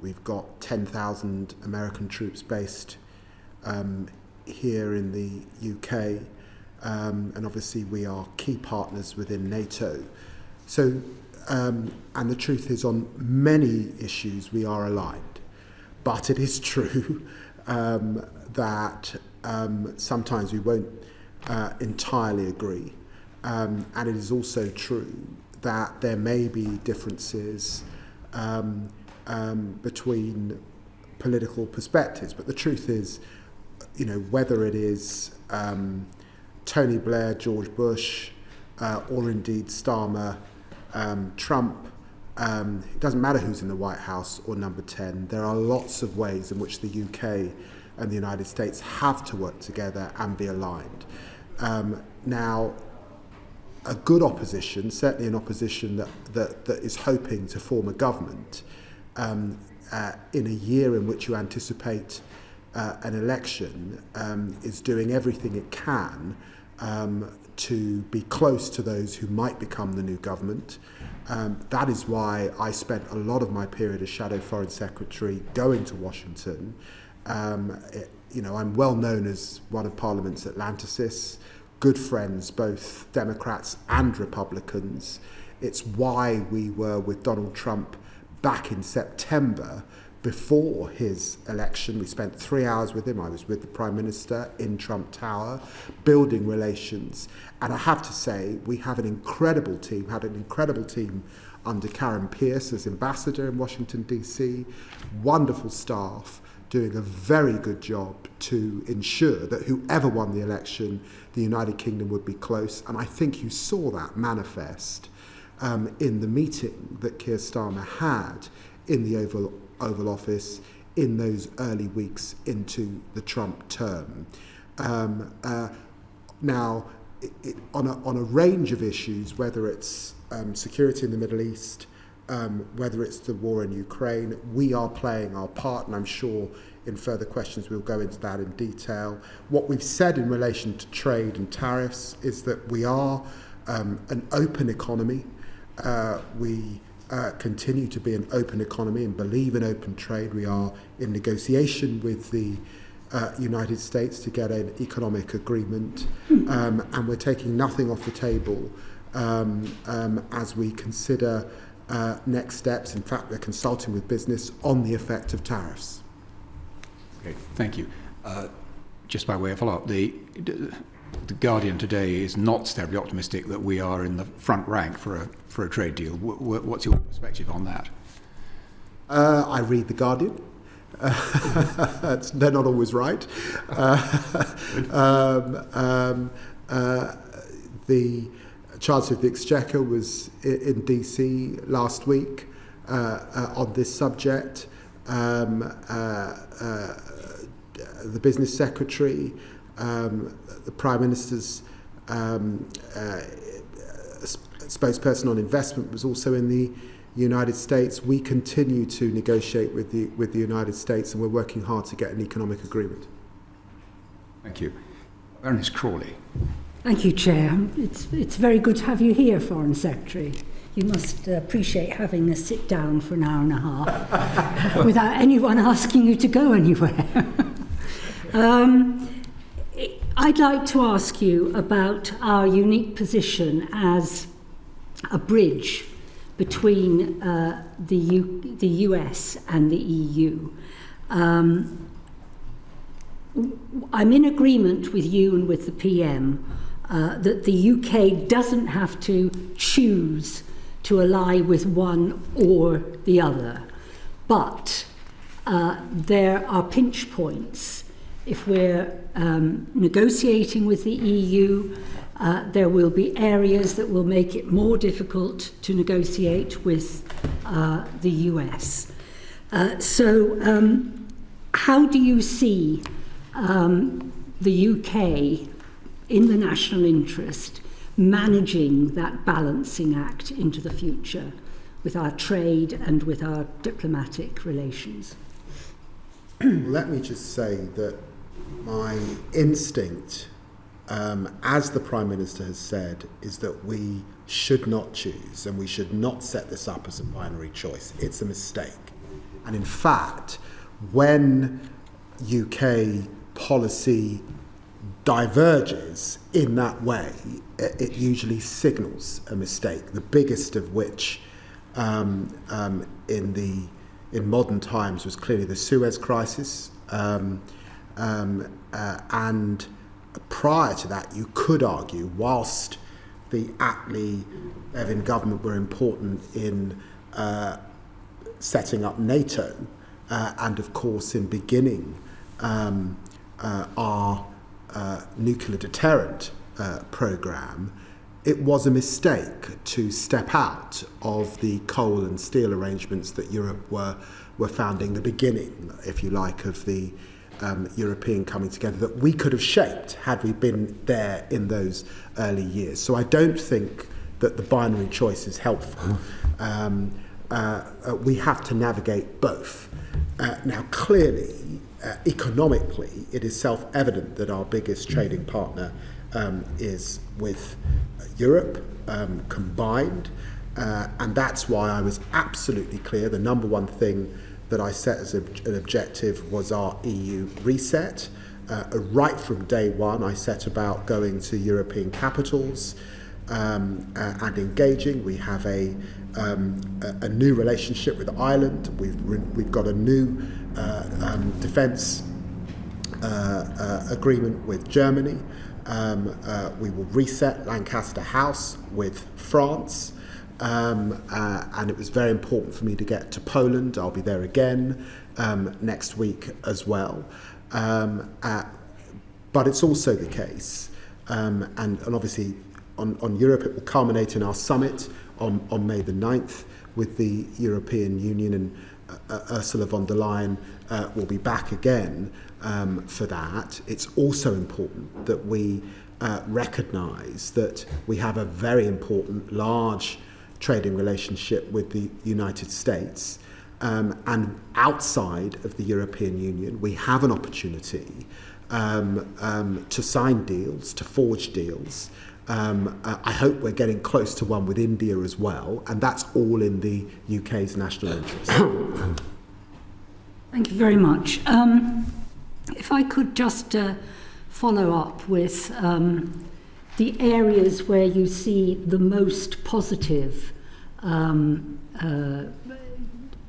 We've got 10,000 American troops based here in the UK, and obviously we are key partners within NATO. So, and the truth is, on many issues we are aligned. But it is true that sometimes we won't entirely agree. And it is also true that there may be differences between political perspectives. But the truth is, whether it is Tony Blair, George Bush, or indeed Starmer, Trump, it doesn't matter who's in the White House or number 10, there are lots of ways in which the UK and the United States have to work together and be aligned. Now, a good opposition, certainly an opposition that is hoping to form a government in a year in which you anticipate an election, is doing everything it can to be close to those who might become the new government. That is why I spent a lot of my period as Shadow Foreign Secretary going to Washington. I'm well known as one of Parliament's Atlanticists, good friends, both Democrats and Republicans. It's why we were with Donald Trump back in September before his election. We spent 3 hours with him. I was with the Prime Minister in Trump Tower, building relations. And I have to say, we have an incredible team, had an incredible team under Karen Pierce as ambassador in Washington, D.C., wonderful staff, doing a very good job to ensure that whoever won the election, the United Kingdom would be close. And I think you saw that manifest in the meeting that Keir Starmer had in the Oval Office in those early weeks into the Trump term. Now, on a range of issues, whether it's security in the Middle East, whether it's the war in Ukraine, we are playing our part, and I'm sure in further questions we'll go into that in detail. What we've said in relation to trade and tariffs is that we are an open economy. We continue to be an open economy and believe in open trade. We are in negotiation with the United States to get an economic agreement, and we're taking nothing off the table as we consider next steps. In fact, we're consulting with business on the effect of tariffs. Okay, thank you. Just by way of follow-up, the Guardian today is not terribly optimistic that we are in the front rank for a trade deal. What's your perspective on that? I read the Guardian. They're not always right. The Chancellor of the Exchequer was in DC last week on this subject. The Business Secretary, the Prime Minister's spokesperson on investment was also in the United States. We continue to negotiate with the United States, and we're working hard to get an economic agreement. Thank you. Baroness Crawley. Thank you, Chair. It's very good to have you here, Foreign Secretary. You must appreciate having us sit down for an hour and a half without anyone asking you to go anywhere. I'd like to ask you about our unique position as a bridge between the US and the EU. I'm in agreement with you and with the PM that the UK doesn't have to choose to ally with one or the other, but there are pinch points. If we're negotiating with the EU, there will be areas that will make it more difficult to negotiate with the US. So how do you see the UK, in the national interest, managing that balancing act into the future with our trade and with our diplomatic relations? Let me just say that my instinct, as the Prime Minister has said, is that we should not choose and we should not set this up as a binary choice. It's a mistake. And in fact, when UK policy diverges in that way, it usually signals a mistake, the biggest of which in modern times was clearly the Suez crisis. And prior to that, you could argue, whilst the Attlee-Evin government were important in setting up NATO, and of course in beginning our nuclear deterrent programme, it was a mistake to step out of the coal and steel arrangements that Europe were founding, the beginning, if you like, of the European coming together that we could have shaped had we been there in those early years. So I don't think that the binary choice is helpful. We have to navigate both. Now, clearly, economically, it is self-evident that our biggest trading partner is with Europe combined, and that's why I was absolutely clear. The number one thing that I set as an objective was our EU reset. Right from day one, I set about going to European capitals and engaging. We have a new relationship with Ireland. We've got a new defence agreement with Germany. We will reset Lancaster House with France. And it was very important for me to get to Poland. I'll be there again next week as well. But it's also the case, and obviously on Europe it will culminate in our summit on May the 9th with the European Union, and Ursula von der Leyen will be back again for that. It's also important that we recognise that we have a very important, large trading relationship with the United States, and outside of the European Union we have an opportunity to sign deals, to forge deals. I hope we're getting close to one with India as well, and that's all in the UK's national interest. Thank you very much. If I could just follow up with the areas where you see the most positive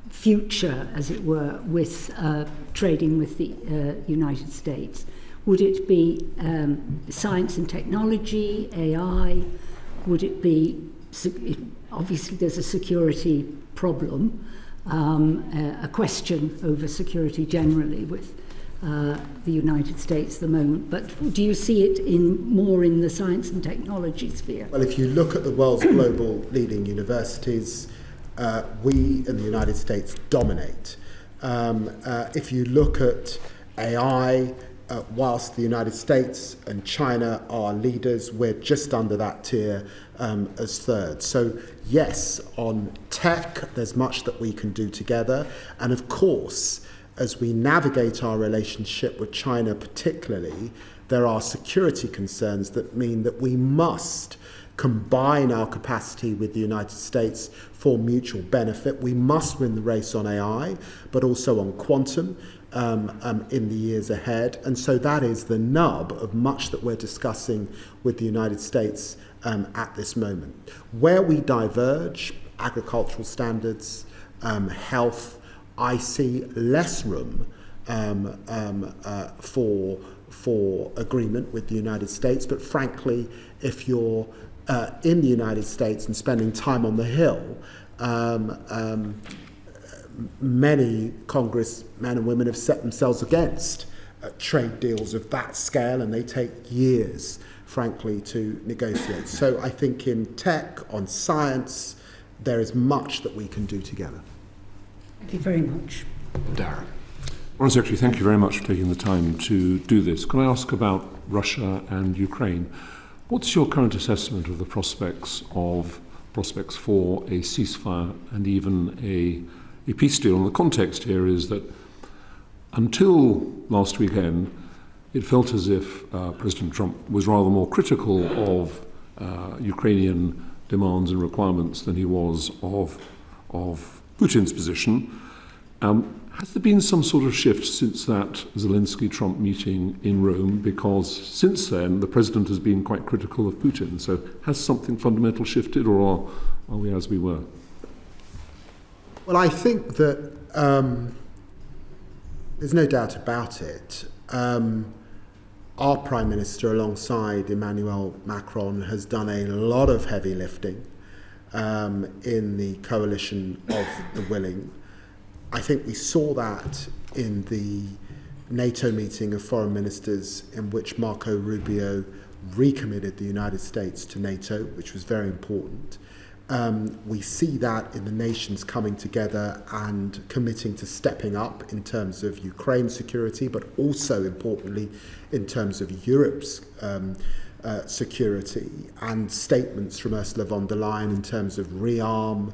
future, as it were, with trading with the United States. Would it be science and technology, AI? Would it be, obviously there's a security problem, a question over security generally with the United States at the moment, but do you see it more in the science and technology sphere? Well, if you look at the world's global leading universities, we in the United States dominate. If you look at AI, whilst the United States and China are leaders, we're just under that tier as third. So yes, on tech, there's much that we can do together. And of course, as we navigate our relationship with China particularly, there are security concerns that mean that we must combine our capacity with the United States for mutual benefit. We must win the race on AI, but also on quantum in the years ahead. And so that is the nub of much that we're discussing with the United States at this moment. Where we diverge, agricultural standards, health, I see less room for agreement with the United States. But frankly, if you're in the United States and spending time on the Hill, many congressmen and women have set themselves against trade deals of that scale, and they take years, frankly, to negotiate. So I think in tech, on science, there is much that we can do together. Thank you very much. Darren. Foreign Secretary, thank you very much for taking the time to do this. Can I ask about Russia and Ukraine? What's your current assessment of the prospects for a ceasefire and even a peace deal? And the context here is that until last weekend, it felt as if President Trump was rather more critical of Ukrainian demands and requirements than he was of Putin's position. Has there been some sort of shift since that Zelensky-Trump meeting in Rome? Because since then, the president has been quite critical of Putin. So has something fundamental shifted, or are we as we were? Well, I think that there's no doubt about it. Our Prime Minister, alongside Emmanuel Macron, has done a lot of heavy lifting in the coalition of the willing. I think we saw that in the NATO meeting of foreign ministers in which Marco Rubio recommitted the United States to NATO, which was very important. We see that in the nations coming together and committing to stepping up in terms of Ukraine security, but also importantly in terms of Europe's security, and statements from Ursula von der Leyen in terms of rearm,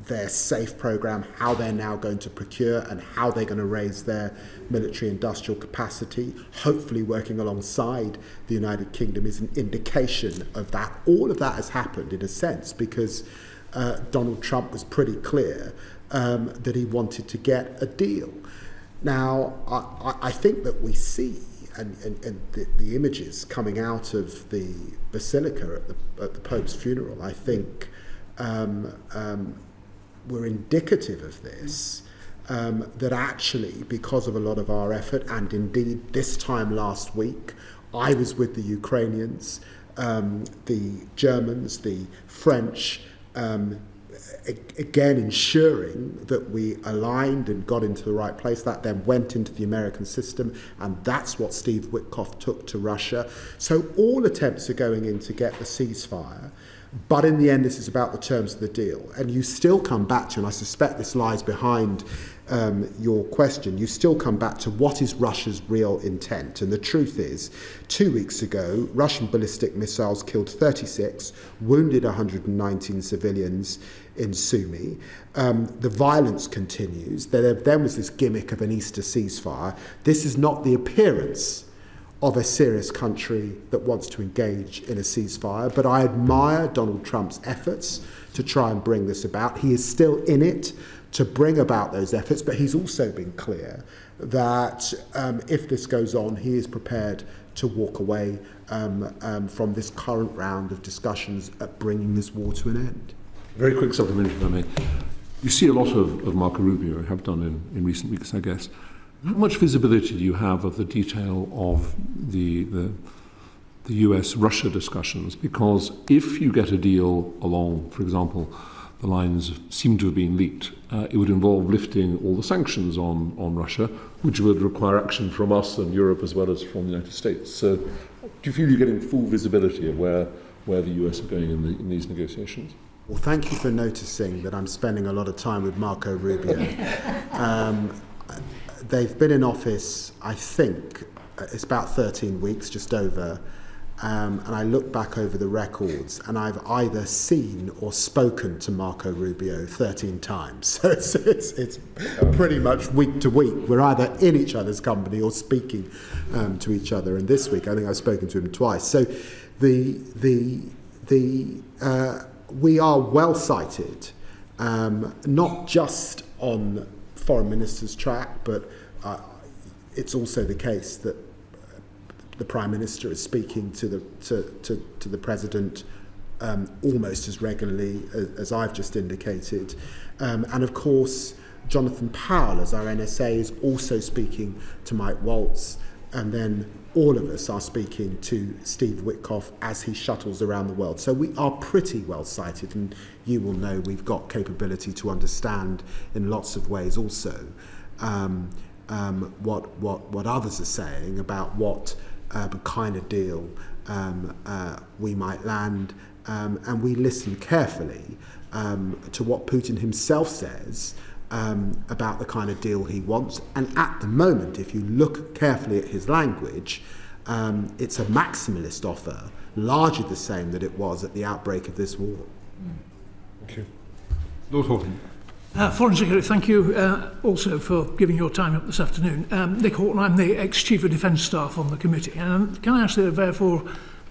their SAFE programme, how they're now going to procure and how they're going to raise their military industrial capacity, hopefully working alongside the United Kingdom, is an indication of that. All of that has happened in a sense because Donald Trump was pretty clear that he wanted to get a deal. Now, I think that we see, and the images coming out of the Basilica at the Pope's funeral, I think were indicative of this, that actually, because of a lot of our effort, and indeed this time last week, I was with the Ukrainians, the Germans, the French, again ensuring that we aligned and got into the right place. That then went into the American system, and that's what Steve Witkoff took to Russia. So all attempts are going in to get the ceasefire. But in the end, this is about the terms of the deal. And you still come back to, and I suspect this lies behind your question, you still come back to what is Russia's real intent. And the truth is, 2 weeks ago, Russian ballistic missiles killed 36, wounded 119 civilians in Sumy. The violence continues. There then was this gimmick of an Easter ceasefire. This is not the appearance of a serious country that wants to engage in a ceasefire. But I admire Donald Trump's efforts to try and bring this about. He is still in it to bring about those efforts, but he's also been clear that if this goes on, he is prepared to walk away from this current round of discussions at bringing this war to an end. Very quick supplementary, if I may. You see a lot of Marco Rubio, have done in recent weeks, I guess. How much visibility do you have of the detail of the US-Russia discussions? Because if you get a deal along, for example, the lines seem to have been leaked, it would involve lifting all the sanctions on Russia, which would require action from us and Europe as well as from the United States. So do you feel you're getting full visibility of where the US are going in these negotiations? Well, thank you for noticing that I'm spending a lot of time with Marco Rubio. They've been in office, I think, it's about 13 weeks, just over, and I look back over the records, and I've either seen or spoken to Marco Rubio 13 times. So it's pretty much week to week. We're either in each other's company or speaking to each other. And this week, I think I've spoken to him twice. So we are well cited, not just on foreign minister's track, but it's also the case that the Prime Minister is speaking to the President almost as regularly as I've just indicated. And of course, Jonathan Powell, as our NSA, is also speaking to Mike Waltz, and then all of us are speaking to Steve Witkoff as he shuttles around the world. So we are pretty well cited, and you will know we've got capability to understand in lots of ways also what others are saying about what kind of deal we might land, and we listen carefully to what Putin himself says about the kind of deal he wants. And at the moment, if you look carefully at his language, it's a maximalist offer, largely the same that it was at the outbreak of this war. Thank you. Lord Horton. Foreign Secretary, thank you also for giving your time up this afternoon. Nick Horton, I'm the ex-Chief of Defence Staff on the committee. And can I ask therefore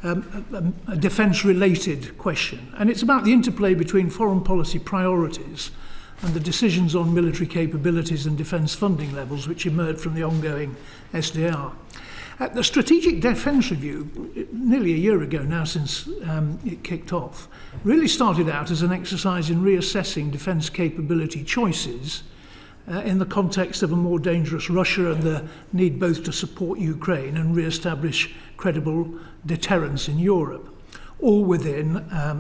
a defence-related question? And it's about the interplay between foreign policy priorities and the decisions on military capabilities and defence funding levels which emerged from the ongoing SDR. The Strategic Defence Review, nearly a year ago now since it kicked off, really started out as an exercise in reassessing defence capability choices in the context of a more dangerous Russia and the need both to support Ukraine and re-establish credible deterrence in Europe, all within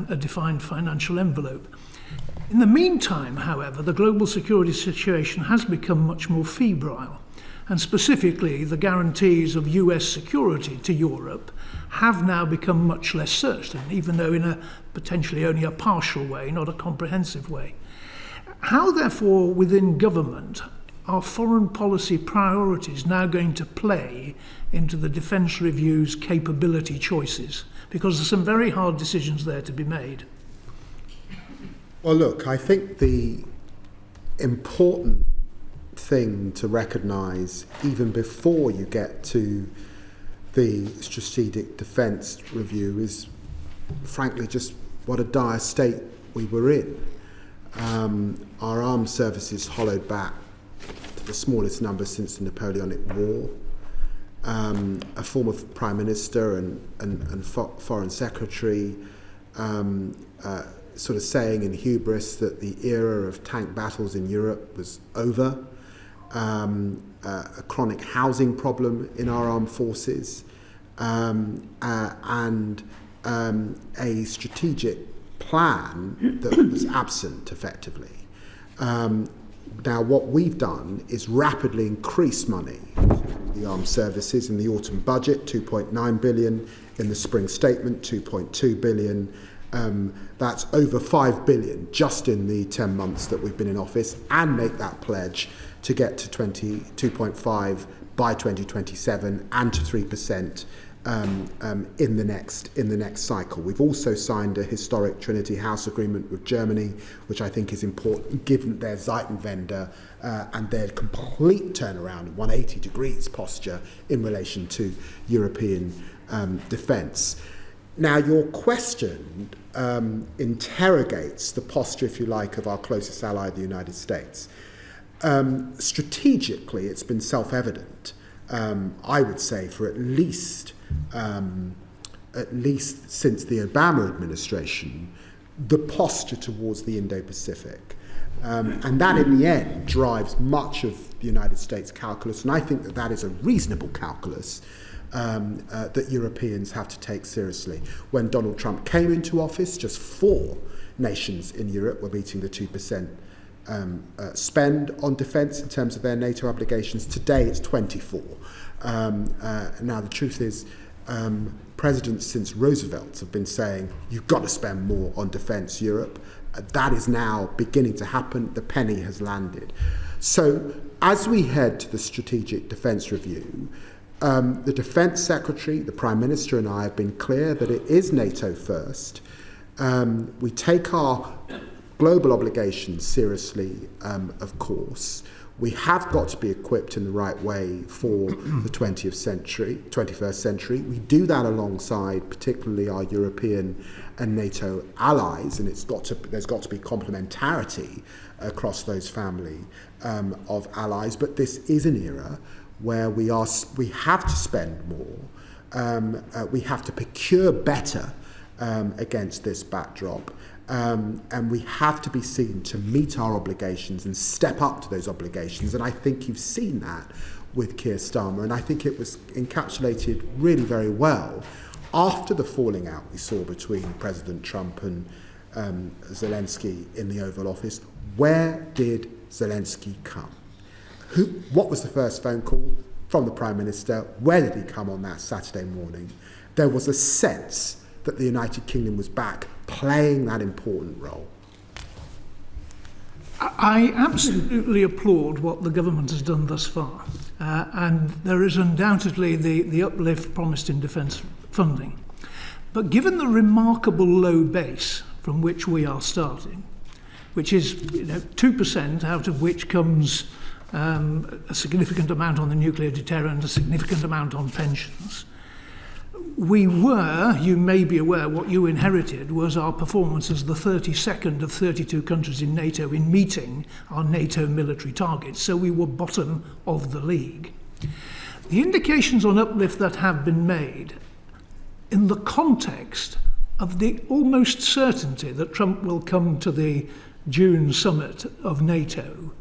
a defined financial envelope. In the meantime, however, the global security situation has become much more febrile, and specifically the guarantees of US security to Europe have now become much less certain, even though in a potentially only a partial way, not a comprehensive way. How, therefore, within government are foreign policy priorities now going to play into the Defence Review's capability choices? Because there's some very hard decisions there to be made. Well, look, I think the important thing to recognise, even before you get to the Strategic Defence Review, is frankly just what a dire state we were in. Our armed services hollowed back to the smallest number since the Napoleonic War. A former Prime Minister and Foreign Secretary sort of saying in hubris that the era of tank battles in Europe was over. A chronic housing problem in our armed forces, and a strategic plan that was absent effectively. Now what we've done is rapidly increase money to the armed services in the autumn budget, 2.9 billion, in the spring statement, 2.2 billion. That's over 5 billion just in the 10 months that we've been in office, and make that pledge to get to 2.5 by 2027 and to 3% in the next cycle. We've also signed a historic Trinity House agreement with Germany, which I think is important given their Zeitenwende and their complete turnaround, 180 degrees posture in relation to European defence. Now, your question interrogates the posture, if you like, of our closest ally, the United States. Strategically, it's been self-evident, I would say, for at least since the Obama administration, the posture towards the Indo-Pacific. And that, in the end, drives much of the United States calculus, and I think that that is a reasonable calculus that Europeans have to take seriously. When Donald Trump came into office, just 4 nations in Europe were meeting the 2% spend on defence in terms of their NATO obligations. Today it's 24. Now the truth is, presidents since Roosevelt have been saying, you've got to spend more on defence, Europe. That is now beginning to happen. The penny has landed. So as we head to the Strategic Defence Review, the Defence Secretary, the Prime Minister and I have been clear that it is NATO first. We take our global obligations seriously, of course. We have got to be equipped in the right way for the 21st century. We do that alongside particularly our European and NATO allies, and there's got to be complementarity across those family of allies. But this is an era where we have to spend more. We have to procure better against this backdrop. And we have to be seen to meet our obligations and step up to those obligations. And I think you've seen that with Keir Starmer. And I think it was encapsulated really very well after the falling out we saw between President Trump and Zelensky in the Oval Office. Where did Zelensky come? What was the first phone call from the Prime Minister? Where did he come on that Saturday morning? There was a sense that the United Kingdom was back playing that important role. I absolutely applaud what the government has done thus far, and there is undoubtedly the uplift promised in defence funding. But given the remarkable low base from which we are starting, which is 2%, out of which comes a significant amount on the nuclear deterrent, a significant amount on pensions, We were, you may be aware, what you inherited was our performance as the 32nd of 32 countries in NATO in meeting our NATO military targets, so we were bottom of the league. The indications on uplift that have been made in the context of the almost certainty that Trump will come to the June summit of NATO,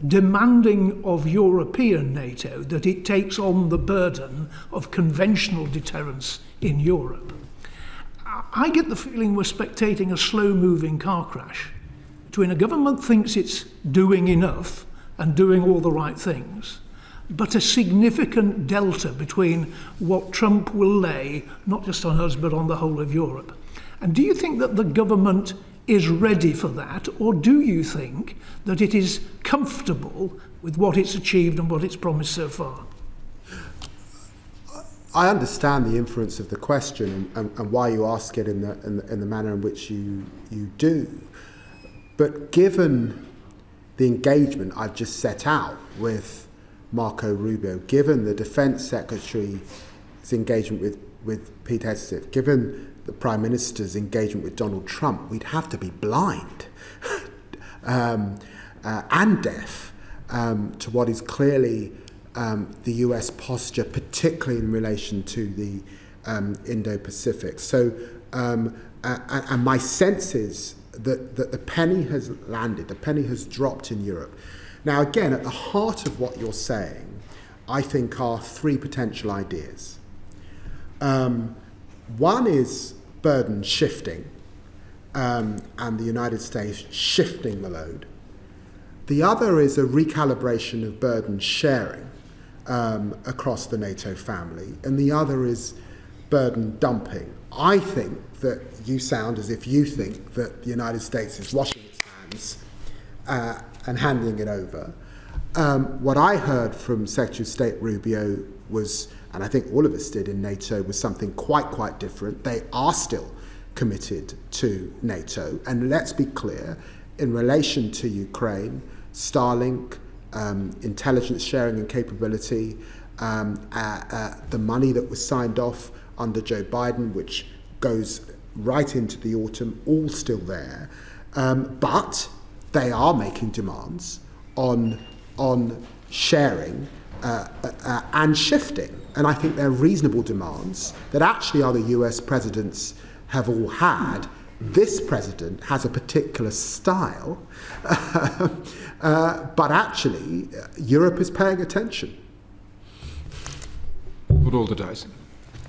demanding of European NATO that it takes on the burden of conventional deterrence in Europe. I get the feeling we're spectating a slow-moving car crash between a government thinks it's doing enough and doing all the right things, but a significant delta between what Trump will lay, not just on us, but on the whole of Europe. And do you think that the government is ready for that, or do you think that it is comfortable with what it's achieved and what it's promised so far? I understand the inference of the question and why you ask it in the manner in which you do. But given the engagement I've just set out with Marco Rubio, given the Defence Secretary's engagement with Pete Hegseth, given the Prime Minister's engagement with Donald Trump, we'd have to be blind and deaf to what is clearly the US posture, particularly in relation to the Indo-Pacific. So, and my sense is that the penny has landed, the penny has dropped in Europe. Now, again, at the heart of what you're saying, I think are three potential ideas. One is burden shifting, and the United States shifting the load. The other is a recalibration of burden sharing across the NATO family, and the other is burden dumping. I think that you sound as if you think that the United States is washing its hands and handing it over. What I heard from Secretary of State Rubio was, and I think all of us did in NATO, was something quite different. They are still committed to NATO. And let's be clear, in relation to Ukraine, Starlink, intelligence sharing and capability, the money that was signed off under Joe Biden, which goes right into the autumn, all still there. But they are making demands on sharing and shifting. And I think they're reasonable demands that actually other US presidents have all had. This president has a particular style, but actually Europe is paying attention. Would all the dice.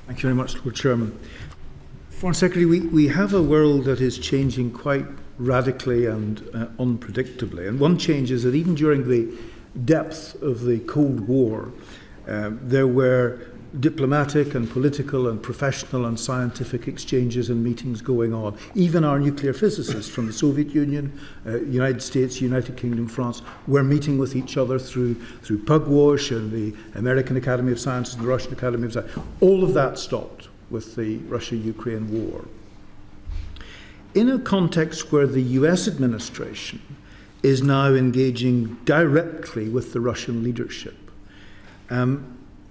Thank you very much, Lord Chairman. Foreign Secretary, we have a world that is changing quite radically and unpredictably. And one change is that even during the depth of the Cold War, there were diplomatic and political and professional and scientific exchanges and meetings going on. Even our nuclear physicists from the Soviet Union, United States, United Kingdom, France, were meeting with each other through Pugwash and the American Academy of Sciences and the Russian Academy of Sciences. All of that stopped with the Russia-Ukraine war. In a context where the US administration is now engaging directly with the Russian leadership,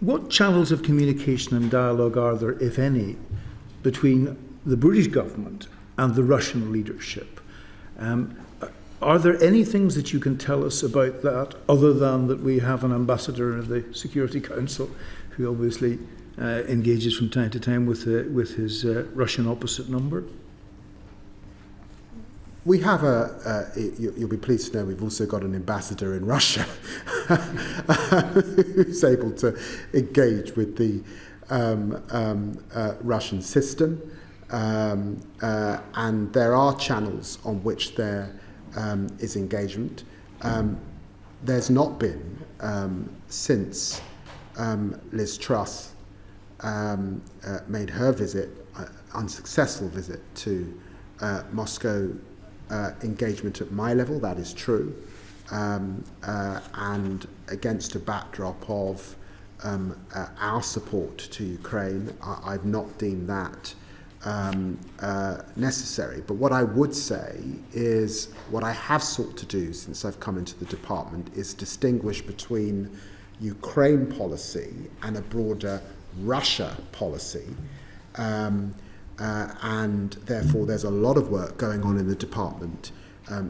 what channels of communication and dialogue are there, if any, between the British government and the Russian leadership? Are there any things that you can tell us about that, other than that we have an ambassador of the Security Council who obviously engages from time to time with his Russian opposite number? We have you'll be pleased to know we've also got an ambassador in Russia who's able to engage with the Russian system. And there are channels on which there is engagement. There's not been, since Liz Truss made her visit, unsuccessful visit to Moscow, engagement at my level, that is true, and against a backdrop of our support to Ukraine, I've not deemed that necessary. But what I would say is, what I have sought to do since I've come into the department is distinguish between Ukraine policy and a broader Russia policy, And therefore there's a lot of work going on in the department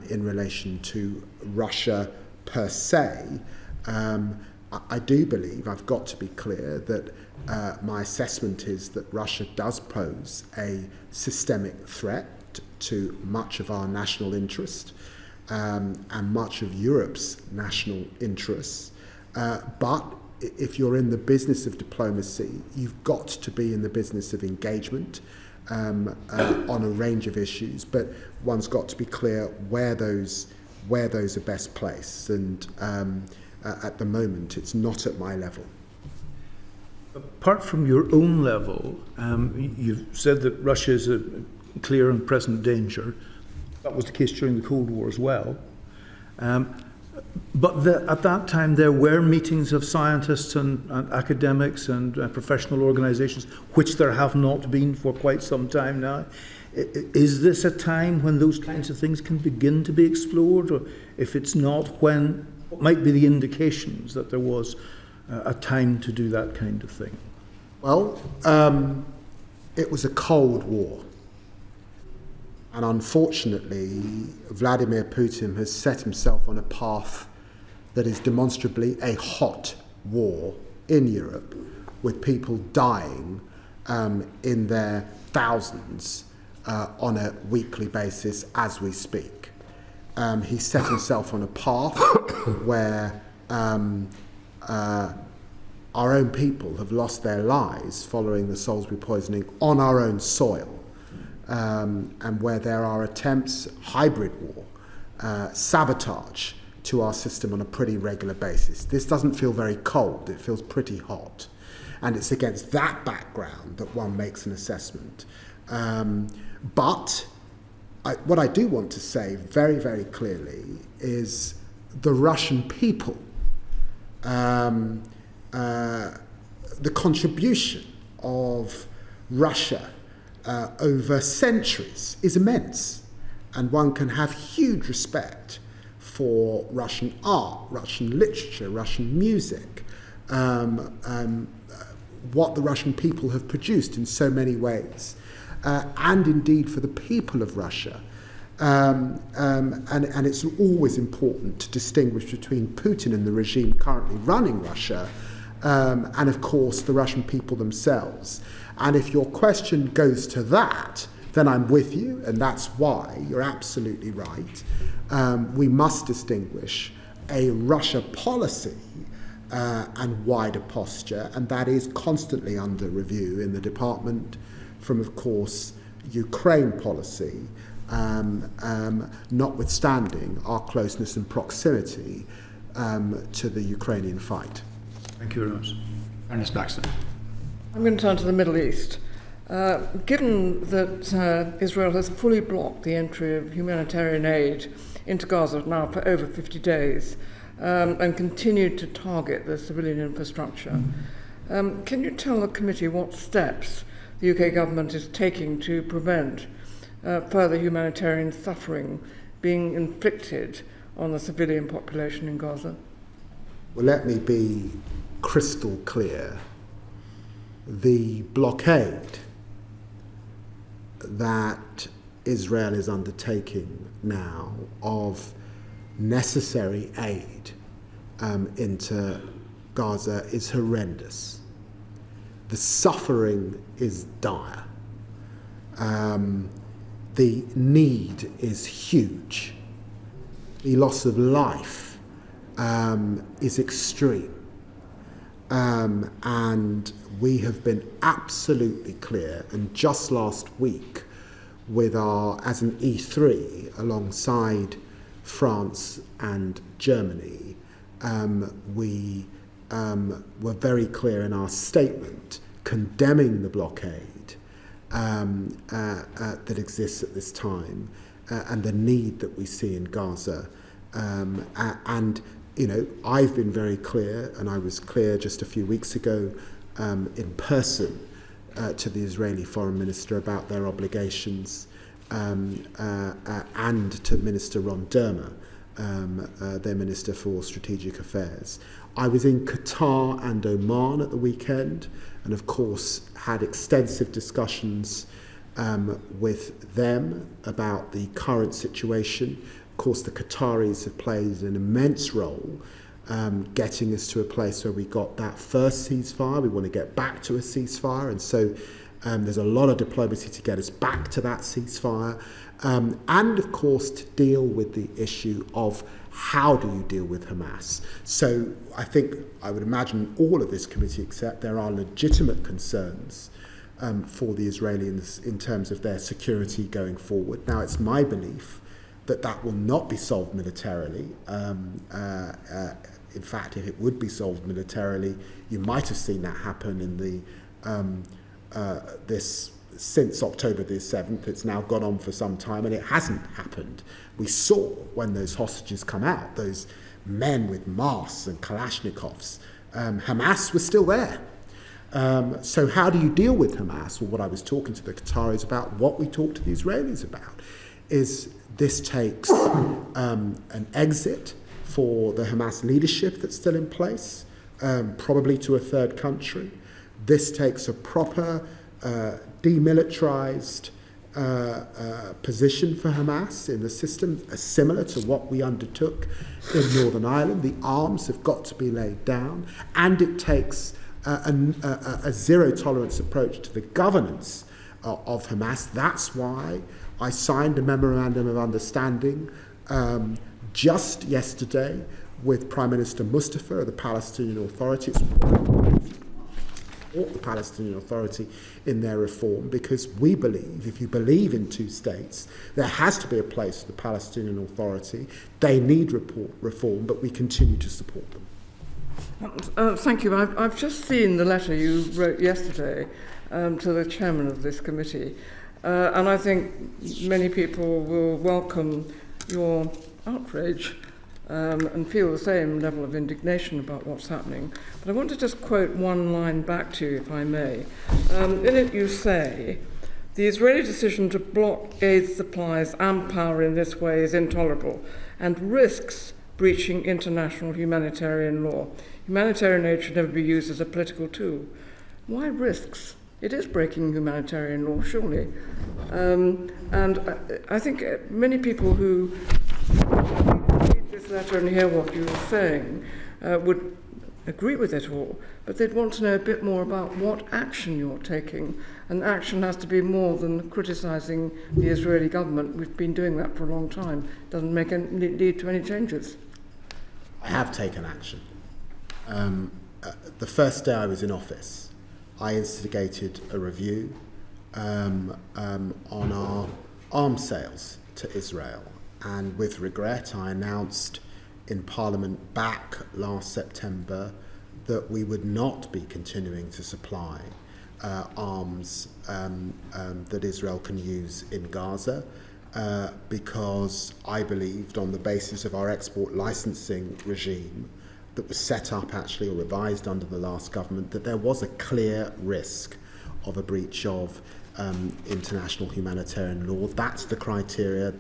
in relation to Russia per se. I do believe, I've got to be clear, that my assessment is that Russia does pose a systemic threat to much of our national interest and much of Europe's national interests. But if you're in the business of diplomacy, you've got to be in the business of engagement on a range of issues, but one's got to be clear where those are best placed, and at the moment it's not at my level. Apart from your own level, you've said that Russia is a clear and present danger. That was the case during the Cold War as well. But at that time there were meetings of scientists and academics and professional organisations, which there have not been for quite some time now. Is this a time when those kinds of things can begin to be explored? Or if it's not, what might be the indications that there was a time to do that kind of thing? Well, it was a Cold War. And unfortunately, Vladimir Putin has set himself on a path that is demonstrably a hot war in Europe, with people dying in their thousands on a weekly basis as we speak. He set himself on a path where our own people have lost their lives following the Salisbury poisoning on our own soil. And where there are attempts, hybrid war, sabotage to our system on a pretty regular basis. This doesn't feel very cold, it feels pretty hot. And it's against that background that one makes an assessment. But what I do want to say very, very clearly is the Russian people, the contribution of Russia over centuries is immense, and one can have huge respect for Russian art, Russian literature, Russian music, what the Russian people have produced in so many ways, and indeed for the people of Russia. And it's always important to distinguish between Putin and the regime currently running Russia, and of course the Russian people themselves. And if your question goes to that, then I'm with you, and that's why you're absolutely right. We must distinguish a Russia policy and wider posture, and that is constantly under review in the department, from, of course, Ukraine policy, notwithstanding our closeness and proximity to the Ukrainian fight. Thank you very much. Ernest Baxter. I'm going to turn to the Middle East. Given that Israel has fully blocked the entry of humanitarian aid into Gaza now for over 50 days and continued to target the civilian infrastructure, can you tell the committee what steps the UK government is taking to prevent further humanitarian suffering being inflicted on the civilian population in Gaza? Well, let me be crystal clear. The blockade that Israel is undertaking now of necessary aid into Gaza is horrendous. The suffering is dire. The need is huge. The loss of life is extreme. And we have been absolutely clear, and just last week, as an E3 alongside France and Germany, we were very clear in our statement condemning the blockade that exists at this time and the need that we see in Gaza. And you know, I've been very clear, and I was clear just a few weeks ago in person to the Israeli foreign minister about their obligations and to Minister Ron Dermer their Minister for Strategic Affairs. I was in Qatar and Oman at the weekend, and of course had extensive discussions with them about the current situation. Of course, the Qataris have played an immense role getting us to a place where we got that first ceasefire. We want to get back to a ceasefire, and so there's a lot of diplomacy to get us back to that ceasefire, and of course to deal with the issue of how do you deal with Hamas. So I think, I would imagine all of this committee accept there are legitimate concerns for the Israelis in terms of their security going forward. Now, it's my belief that that will not be solved militarily. In fact, if it would be solved militarily, you might have seen that happen in the since October the 7th. It's now gone on for some time, and it hasn't happened. We saw when those hostages come out, those men with masks and Kalashnikovs, Hamas was still there. So how do you deal with Hamas? Well, what I was talking to the Qataris about, what we talked to the Israelis about, is this takes an exit for the Hamas leadership that's still in place, probably to a third country. This takes a proper demilitarized position for Hamas in the system, similar to what we undertook in Northern Ireland. The arms have got to be laid down, and it takes a zero-tolerance approach to the governance of Hamas. That's why I signed a memorandum of understanding just yesterday with Prime Minister Mustafa of the Palestinian Authority. Support the Palestinian Authority in their reform, because we believe, if you believe in two states, there has to be a place for the Palestinian Authority. They need reform, but we continue to support them. Thank you. I've just seen the letter you wrote yesterday to the chairman of this committee, and I think many people will welcome your outrage and feel the same level of indignation about what's happening. But I want to just quote one line back to you, if I may. In it you say, "The Israeli decision to block aid supplies and power in this way is intolerable and risks breaching international humanitarian law. Humanitarian aid should never be used as a political tool." Why risks? It is breaking humanitarian law, surely. And I think many people who read this letter and hear what you're saying would agree with it all, but they'd want to know a bit more about what action you're taking. And action has to be more than criticising the Israeli government. We've been doing that for a long time. It doesn't lead to any changes. I have taken action. The first day I was in office, I instigated a review on our arms sales to Israel. And with regret, I announced in Parliament back last September that we would not be continuing to supply arms that Israel can use in Gaza, because I believed, on the basis of our export licensing regime that was set up actually or revised under the last government, that there was a clear risk of a breach of international humanitarian law. That's the criteria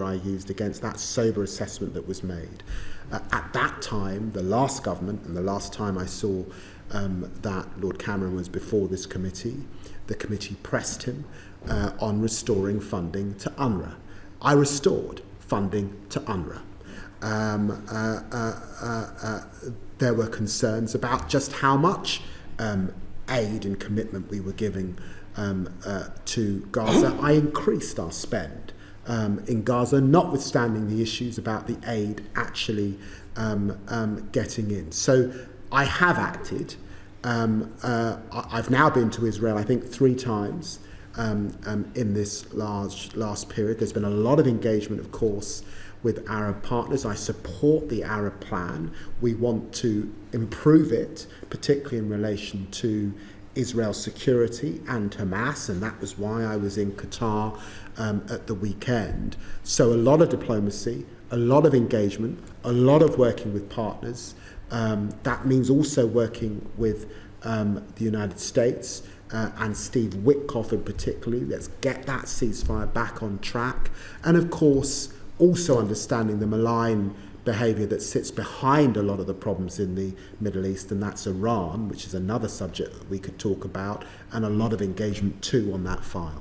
I used against that sober assessment that was made. At that time, the last government, and the last time I saw that Lord Cameron was before this committee, the committee pressed him on restoring funding to UNRWA. I restored funding to UNRWA. There were concerns about just how much aid and commitment we were giving to Gaza. I increased our spend in Gaza, notwithstanding the issues about the aid actually getting in. So I have acted. I've now been to Israel, I think, 3 times in this last period. There's been a lot of engagement, of course, with Arab partners. I support the Arab plan. We want to improve it, particularly in relation to Israel's security and Hamas, and that was why I was in Qatar at the weekend. So a lot of diplomacy, a lot of engagement, a lot of working with partners. That means also working with the United States and Steve Witkoff in particular. Let's get that ceasefire back on track. And of course, also understanding the malign behaviour that sits behind a lot of the problems in the Middle East, and that's Iran, which is another subject that we could talk about, and a lot of engagement too on that file.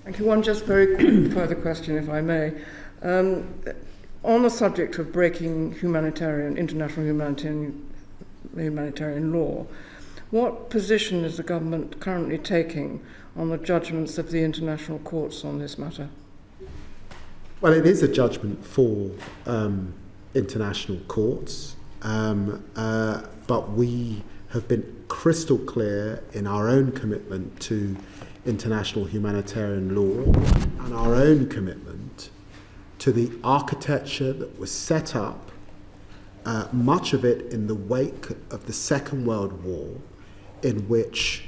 Thank you. One just very quick further question, if I may. On the subject of breaking international humanitarian law, what position is the government currently taking on the judgments of the international courts on this matter? Well, it is a judgment for international courts, but we have been crystal clear in our own commitment to international humanitarian law and our own commitment to the architecture that was set up, much of it in the wake of the Second World War, in which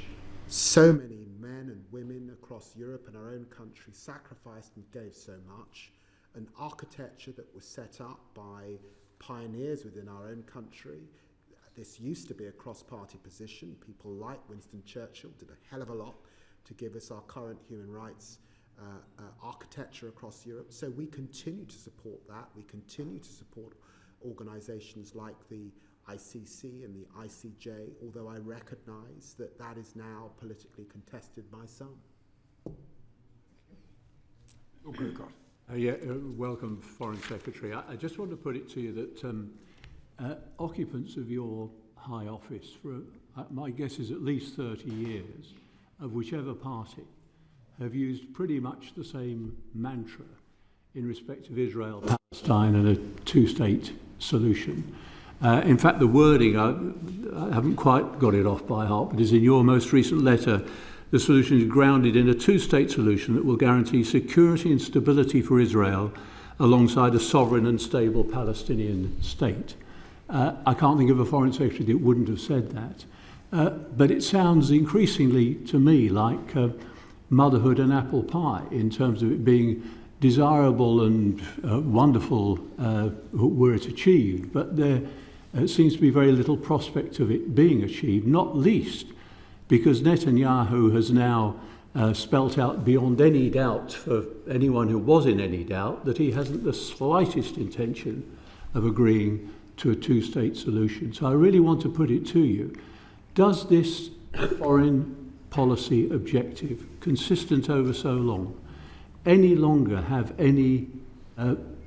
so many men and women across Europe and our own country sacrificed and gave so much, an architecture that was set up by pioneers within our own country. This used to be a cross-party position. People like Winston Churchill did a hell of a lot to give us our current human rights architecture across Europe. So we continue to support that. We continue to support organisations like the ICC and the ICJ, although I recognise that that is now politically contested by some. Welcome, Foreign Secretary. I just want to put it to you that occupants of your high office for, my guess is at least 30 years, of whichever party, have used pretty much the same mantra in respect of Israel, Palestine and a two-state solution. In fact, the wording, I haven't quite got it off by heart, but is in your most recent letter. The solution is grounded in a two-state solution that will guarantee security and stability for Israel alongside a sovereign and stable Palestinian state. I can't think of a foreign secretary that wouldn't have said that. But it sounds increasingly to me like motherhood and apple pie in terms of it being desirable and wonderful were it achieved, but there seems to be very little prospect of it being achieved, not least because Netanyahu has now spelt out beyond any doubt for anyone who was in any doubt that he hasn't the slightest intention of agreeing to a two-state solution. So I really want to put it to you. Does this foreign policy objective, consistent over so long, any longer have any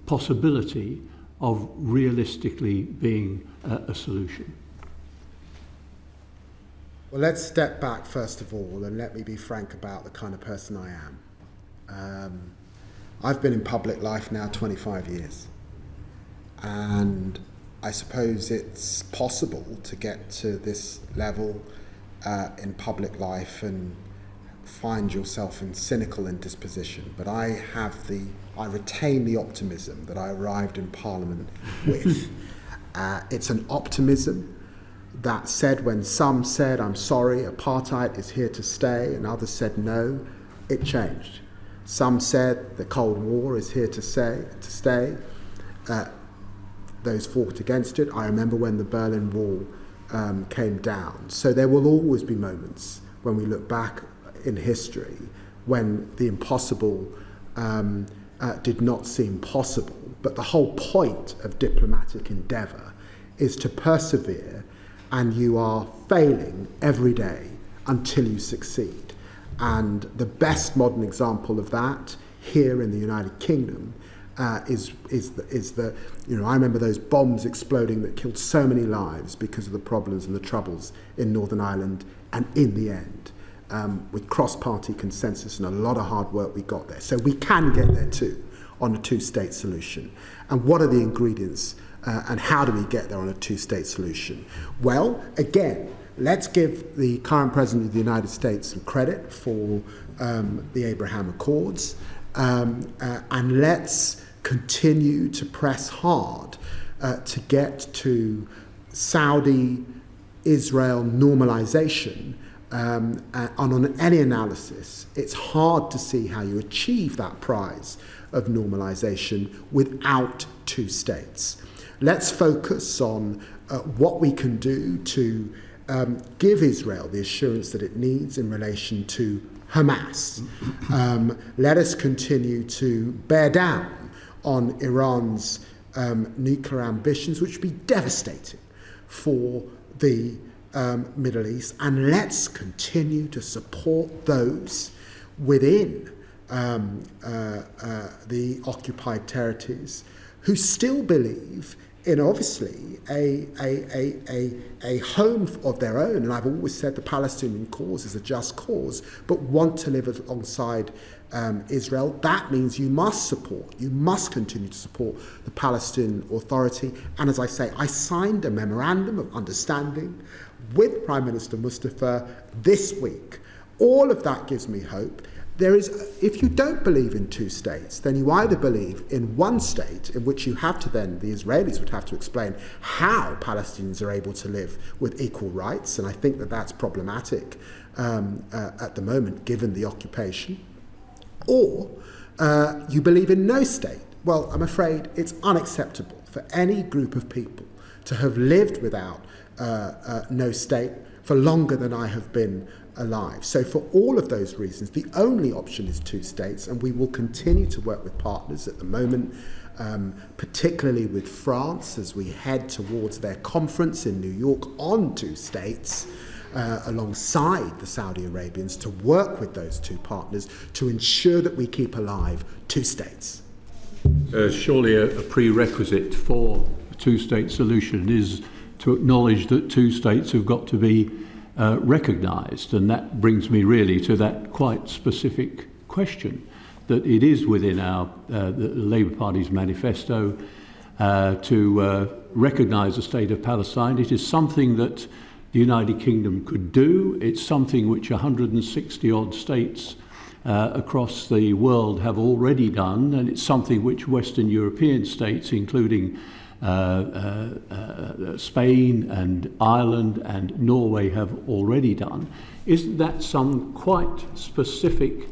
possibility of realistically being a solution? Well, let's step back first of all and let me be frank about the kind of person I am. I've been in public life now 25 years, and I suppose it's possible to get to this level in public life and find yourself in cynical indisposition, but I retain the optimism that I arrived in Parliament with. It's an optimism that said when some said, I'm sorry, apartheid is here to stay, and others said no, it changed. Some said the Cold War is here to stay. Those fought against it. I remember when the Berlin Wall came down. So there will always be moments when we look back in history when the impossible did not seem possible. But the whole point of diplomatic endeavour is to persevere, and you are failing every day until you succeed. And the best modern example of that here in the United Kingdom is the I remember those bombs exploding that killed so many lives because of the problems and the troubles in Northern Ireland, and in the end, with cross-party consensus and a lot of hard work, we got there. So we can get there too on a two-state solution. And what are the ingredients and how do we get there on a two-state solution? Well, again, let's give the current President of the United States some credit for the Abraham Accords, and let's continue to press hard to get to Saudi-Israel normalization. And on any analysis, it's hard to see how you achieve that prize of normalization without two states. Let's focus on what we can do to give Israel the assurance that it needs in relation to Hamas. Let us continue to bear down on Iran's nuclear ambitions, which would be devastating for the Middle East, and let's continue to support those within the occupied territories who still believe in, obviously, a home of their own. And I've always said the Palestinian cause is a just cause, but want to live alongside Israel. That means you must continue to support the Palestinian Authority. And as I say, I signed a memorandum of understanding with Prime Minister Mustafa this week. All of that gives me hope. If you don't believe in two states, then you either believe in one state, in which you have to then, the Israelis would have to explain how Palestinians are able to live with equal rights, and I think that that's problematic at the moment, given the occupation, or you believe in no state. Well, I'm afraid it's unacceptable for any group of people to have lived without no state for longer than I have been alive. So for all of those reasons, the only option is two states, and we will continue to work with partners at the moment, particularly with France, as we head towards their conference in New York on two states, alongside the Saudi Arabians, to work with those two partners to ensure that we keep alive two states. Surely a prerequisite for a two-state solution is to acknowledge that two states have got to be recognised, and that brings me really to that quite specific question, that it is within the Labour Party's manifesto to recognise the state of Palestine. It is something that the United Kingdom could do. It's something which 160-odd states across the world have already done, and it's something which Western European states, including Spain and Ireland and Norway, have already done. Isn't that some quite specific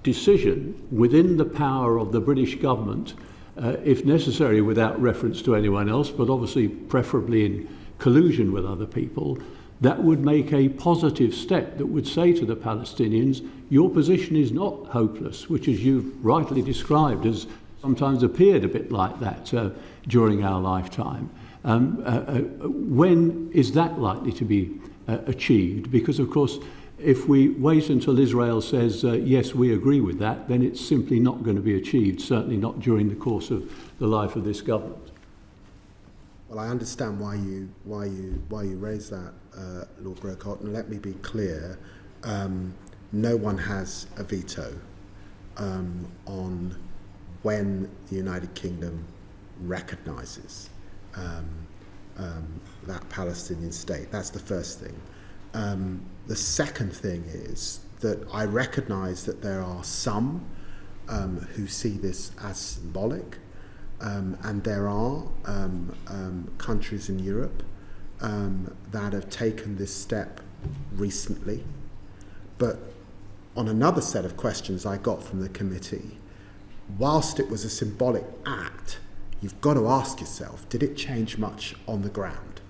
decision within the power of the British government, if necessary without reference to anyone else, but obviously preferably in collusion with other people, that would make a positive step that would say to the Palestinians, your position is not hopeless, which, as you've rightly described, has sometimes appeared a bit like that during our lifetime. When is that likely to be achieved? Because, of course, if we wait until Israel says, yes, we agree with that, then it's simply not going to be achieved, certainly not during the course of the life of this government. Well, I understand why you raise that, Lord Grocott, and let me be clear. No one has a veto on when the United Kingdom recognises that Palestinian state. That's the first thing. The second thing is that I recognise that there are some who see this as symbolic, and there are countries in Europe that have taken this step recently. But on another set of questions I got from the committee, whilst it was a symbolic act, you've got to ask yourself, did it change much on the ground?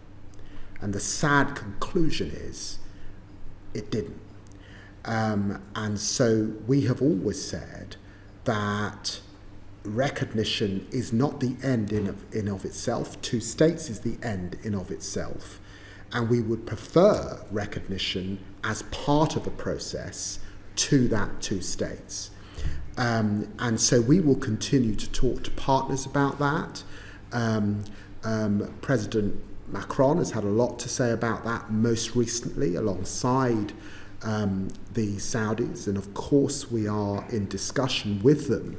And the sad conclusion is, it didn't. And so we have always said that recognition is not the end in of itself. Two states is the end in of itself. And we would prefer recognition as part of a process to that two states. And so we will continue to talk to partners about that. President Macron has had a lot to say about that most recently, alongside the Saudis. And of course, we are in discussion with them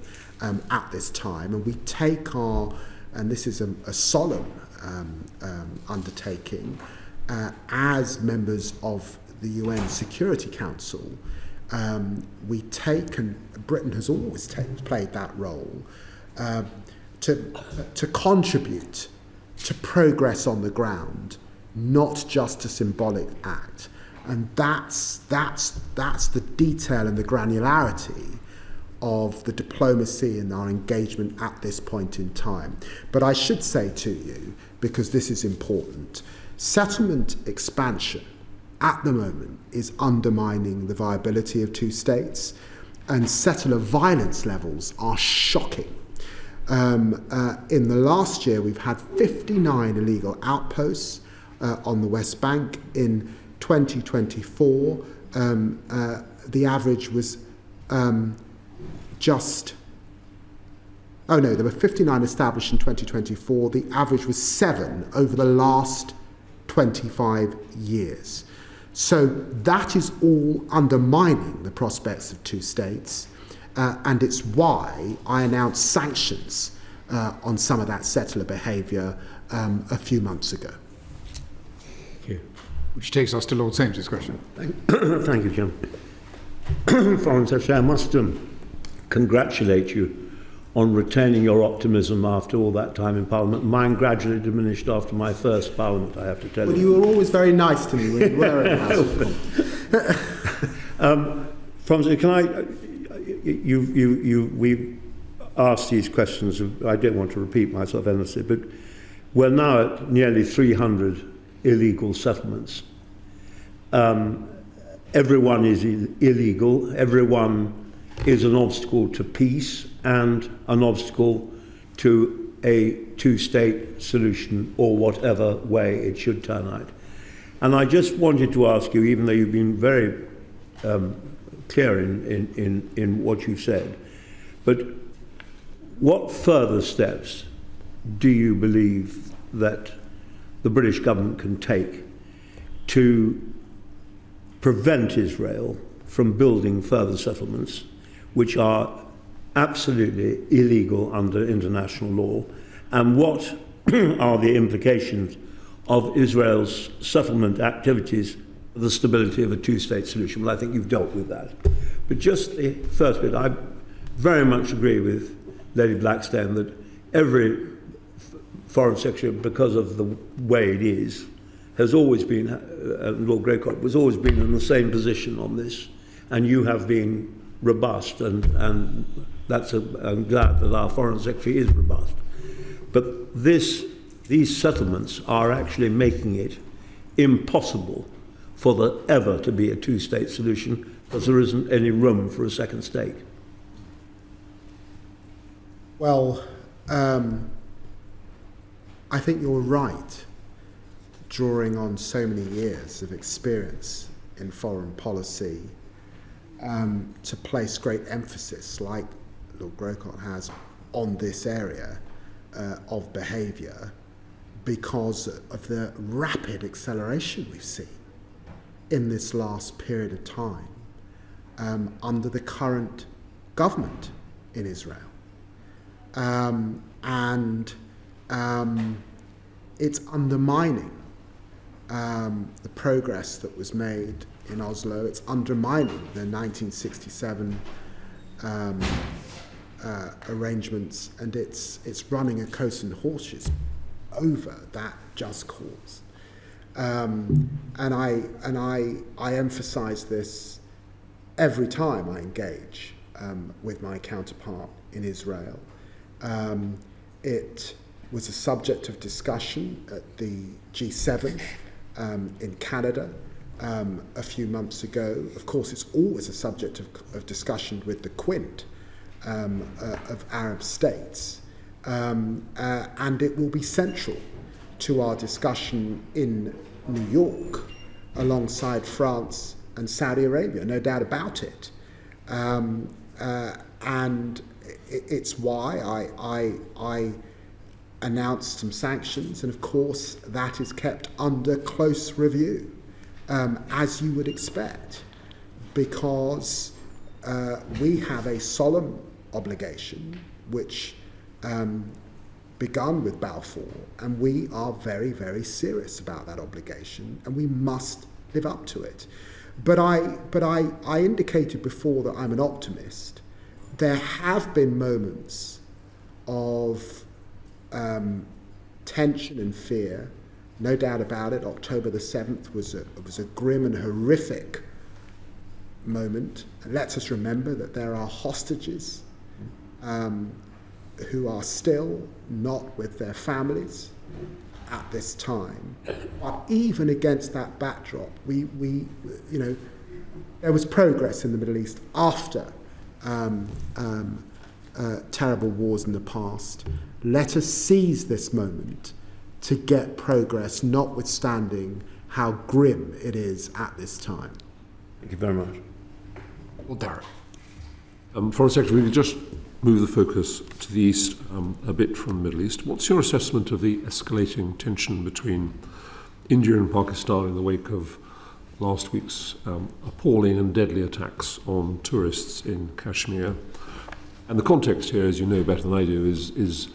at this time. And we take and this is a solemn undertaking, as members of the UN Security Council, we take, and Britain has always played that role, to contribute to progress on the ground, not just a symbolic act. And that's the detail and the granularity of the diplomacy and our engagement at this point in time. But I should say to you, because this is important, settlement expansion at the moment is undermining the viability of two states, and settler violence levels are shocking. In the last year, we've had 59 illegal outposts on the West Bank. In 2024, the average was there were 59 established in 2024. The average was 7 over the last 25 years. So that is all undermining the prospects of two states, and it's why I announced sanctions on some of that settler behaviour a few months ago. Thank you. Which takes us to Lord Sames's question. Thank you, John. Foreign Secretary, I must congratulate you on retaining your optimism after all that time in Parliament. Mine gradually diminished after my first Parliament, I have to tell you. Well, you were always very nice to me when you were in House. We've asked these questions, I don't want to repeat myself endlessly, but we're now at nearly 300 illegal settlements. Everyone is illegal, everyone is an obstacle to peace and an obstacle to a two-state solution, or whatever way it should turn out. And I just wanted to ask you, even though you've been very clear in what you've said, but what further steps do you believe that the British government can take to prevent Israel from building further settlements, which are absolutely illegal under international law, and what are the implications of Israel's settlement activities for the stability of a two-state solution? Well, I think you've dealt with that. But just the first bit, I very much agree with Lady Blackstone that every Foreign Secretary, because of the way it is, has always been, Lord Greycock was always been in the same position on this, and you have been robust, and I'm glad that our Foreign Secretary is robust. But these settlements are actually making it impossible for there ever to be a two-state solution, because there isn't any room for a second state. Well, I think you're right, drawing on so many years of experience in foreign policy, to place great emphasis, like Lord Greycock has, on this area of behaviour, because of the rapid acceleration we've seen in this last period of time under the current government in Israel. It's undermining the progress that was made in Oslo. It's undermining the 1967 arrangements, and it's running a coast and horses over that just cause. And I emphasise this every time I engage with my counterpart in Israel. It was a subject of discussion at the G7 in Canada a few months ago. Of course, it's always a subject of discussion with the Quint of Arab states, and it will be central to our discussion in New York alongside France and Saudi Arabia, no doubt about it. And it's why I announced some sanctions, and of course that is kept under close review, as you would expect, because we have a solemn obligation which begun with Balfour, and we are very, very serious about that obligation, and we must live up to it. But I indicated before that I'm an optimist. There have been moments of tension and fear, no doubt about it. October the 7th was a grim and horrific moment. And lets us remember that there are hostages who are still not with their families at this time. But even against that backdrop, we there was progress in the Middle East after terrible wars in the past. Let us seize this moment to get progress, notwithstanding how grim it is at this time. Thank you very much. Well, Darren. Foreign Secretary, we could just move the focus to the east a bit from the Middle East. What's your assessment of the escalating tension between India and Pakistan in the wake of last week's appalling and deadly attacks on tourists in Kashmir? And the context here, as you know better than I do, is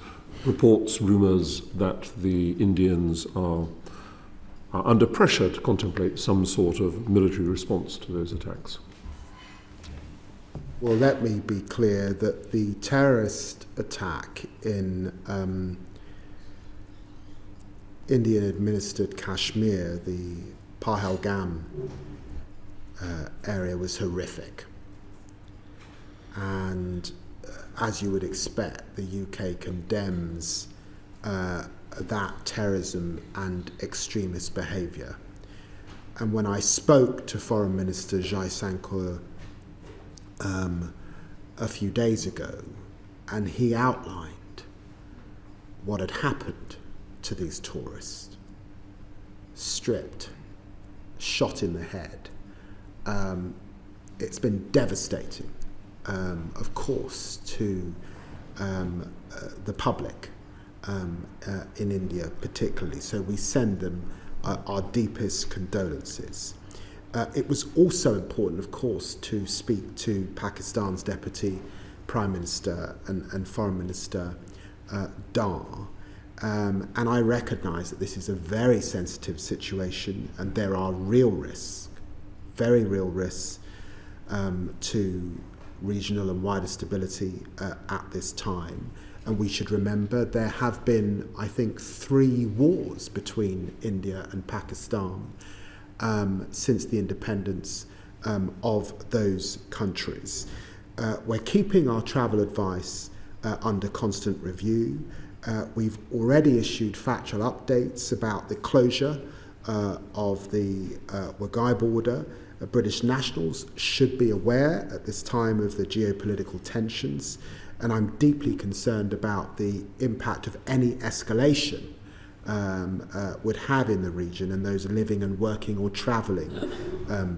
reports, rumours that the Indians are under pressure to contemplate some sort of military response to those attacks. Well, let me be clear that the terrorist attack in Indian-administered Kashmir, the Pahalgam area, was horrific. And as you would expect, the UK condemns that terrorism and extremist behaviour. And when I spoke to Foreign Minister Jaisankar a few days ago, and he outlined what had happened to these tourists, stripped, shot in the head. It's been devastating, of course, to the public in India particularly. So we send them our deepest condolences. It was also important, of course, to speak to Pakistan's Deputy Prime Minister and Foreign Minister Dar. And I recognise that this is a very sensitive situation and there are real risks, very real risks to regional and wider stability at this time. And we should remember there have been, I think, 3 wars between India and Pakistan since the independence of those countries. We're keeping our travel advice under constant review. We've already issued factual updates about the closure of the Wagai border. British nationals should be aware at this time of the geopolitical tensions, and I'm deeply concerned about the impact of any escalation would have in the region and those living and working or travelling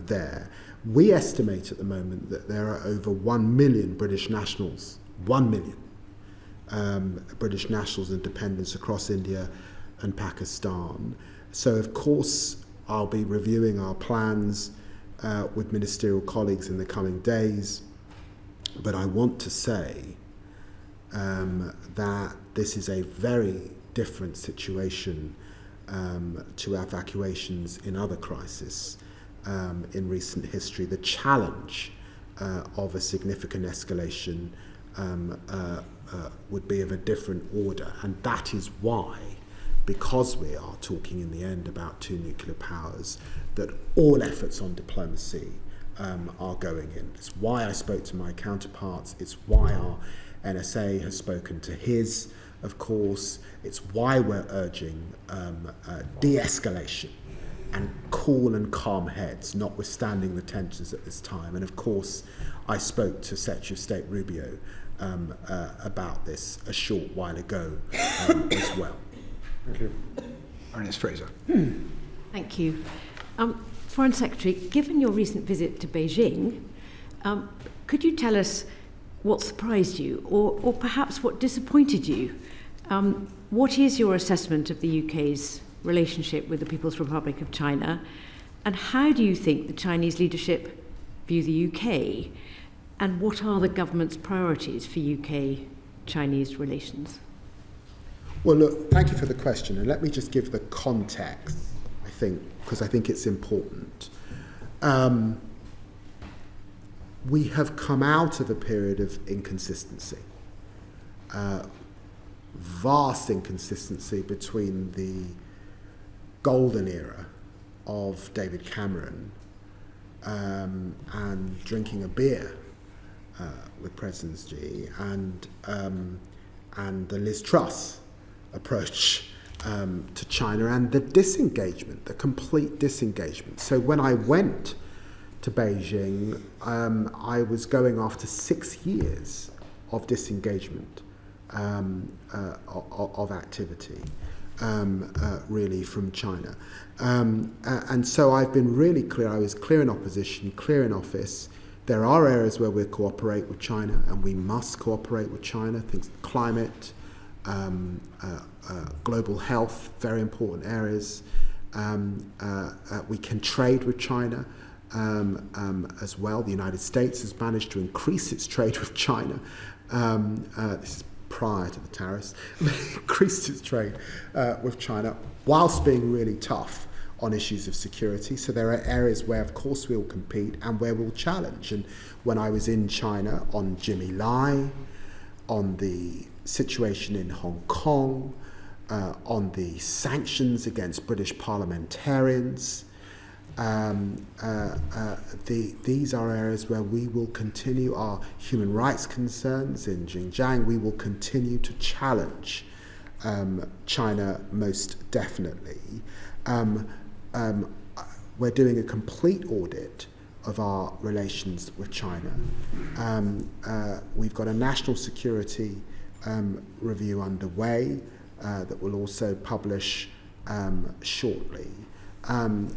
there. We estimate at the moment that there are over 1 million British nationals, 1 million British nationals and dependents across India and Pakistan. So of course I'll be reviewing our plans with ministerial colleagues in the coming days, but I want to say that this is a very different situation to evacuations in other crises in recent history. The challenge of a significant escalation would be of a different order, and that is why, because we are talking in the end about 2 nuclear powers, that all efforts on diplomacy are going in. It's why I spoke to my counterparts, it's why our NSA has spoken to his, of course. It's why we're urging de-escalation and cool and calm heads, notwithstanding the tensions at this time. And of course, I spoke to Secretary of State Rubio about this a short while ago as well. Thank you. Ernest Fraser. Thank you. Foreign Secretary, given your recent visit to Beijing, could you tell us what surprised you, or perhaps what disappointed you? What is your assessment of the UK's relationship with the People's Republic of China, and how do you think the Chinese leadership view the UK, and what are the government's priorities for UK-Chinese relations? Well, look, thank you for the question, and let me just give the context, I think, because I think it's important. We have come out of a period of inconsistency, vast inconsistency between the golden era of David Cameron and drinking a beer with President Xi and the Liz Truss approach to China and the disengagement, the complete disengagement. So when I went to Beijing, I was going after 6 years of disengagement of activity, really, from China. And so I've been really clear. I was clear in opposition, clear in office. There are areas where we cooperate with China, and we must cooperate with China. Things like climate, global health, very important areas. We can trade with China as well. The United States has managed to increase its trade with China. This is prior to the tariffs. Increased its trade with China whilst being really tough on issues of security. So there are areas where, of course, we'll compete and where we'll challenge. And when I was in China on Jimmy Lai, on the situation in Hong Kong, on the sanctions against British parliamentarians, these are areas where we will continue our human rights concerns in Xinjiang. We will continue to challenge China most definitely. We're doing a complete audit of our relations with China. We've got a national security review underway that will also publish shortly.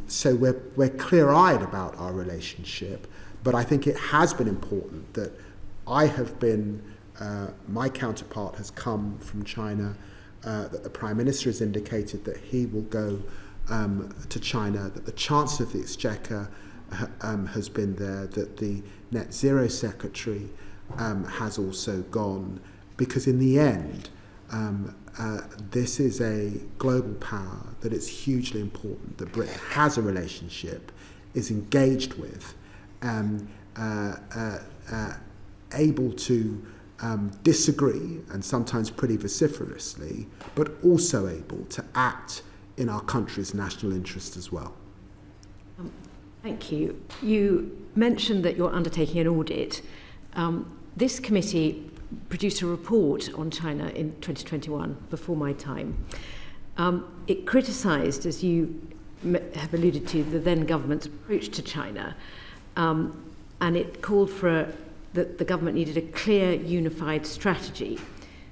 So we're clear-eyed about our relationship, but I think it has been important that I have been, my counterpart has come from China, that the Prime Minister has indicated that he will go to China, that the Chancellor of the Exchequer has been there, that the Net Zero Secretary has also gone, because in the end, this is a global power that it's hugely important that Britain has a relationship, is engaged with, able to disagree, and sometimes pretty vociferously, but also able to act in our country's national interest as well. Thank you. You mentioned that you're undertaking an audit. This committee produced a report on China in 2021, before my time. It criticised, as you have alluded to, the then government's approach to China, and it called for that the government needed a clear, unified strategy.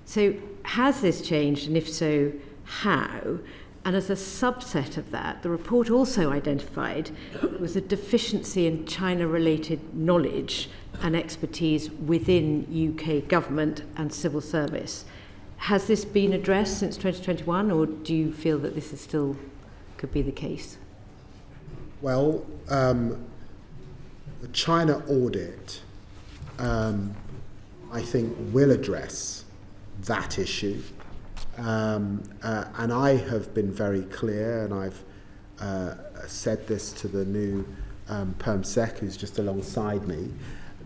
So has this changed, and if so, how? And as a subset of that, the report also identified there was a deficiency in China-related knowledge and expertise within UK government and civil service. Has this been addressed since 2021, or do you feel that this is still could be the case? Well, the China audit, I think, will address that issue. And I have been very clear, and I've said this to the new Perm Sec, who's just alongside me,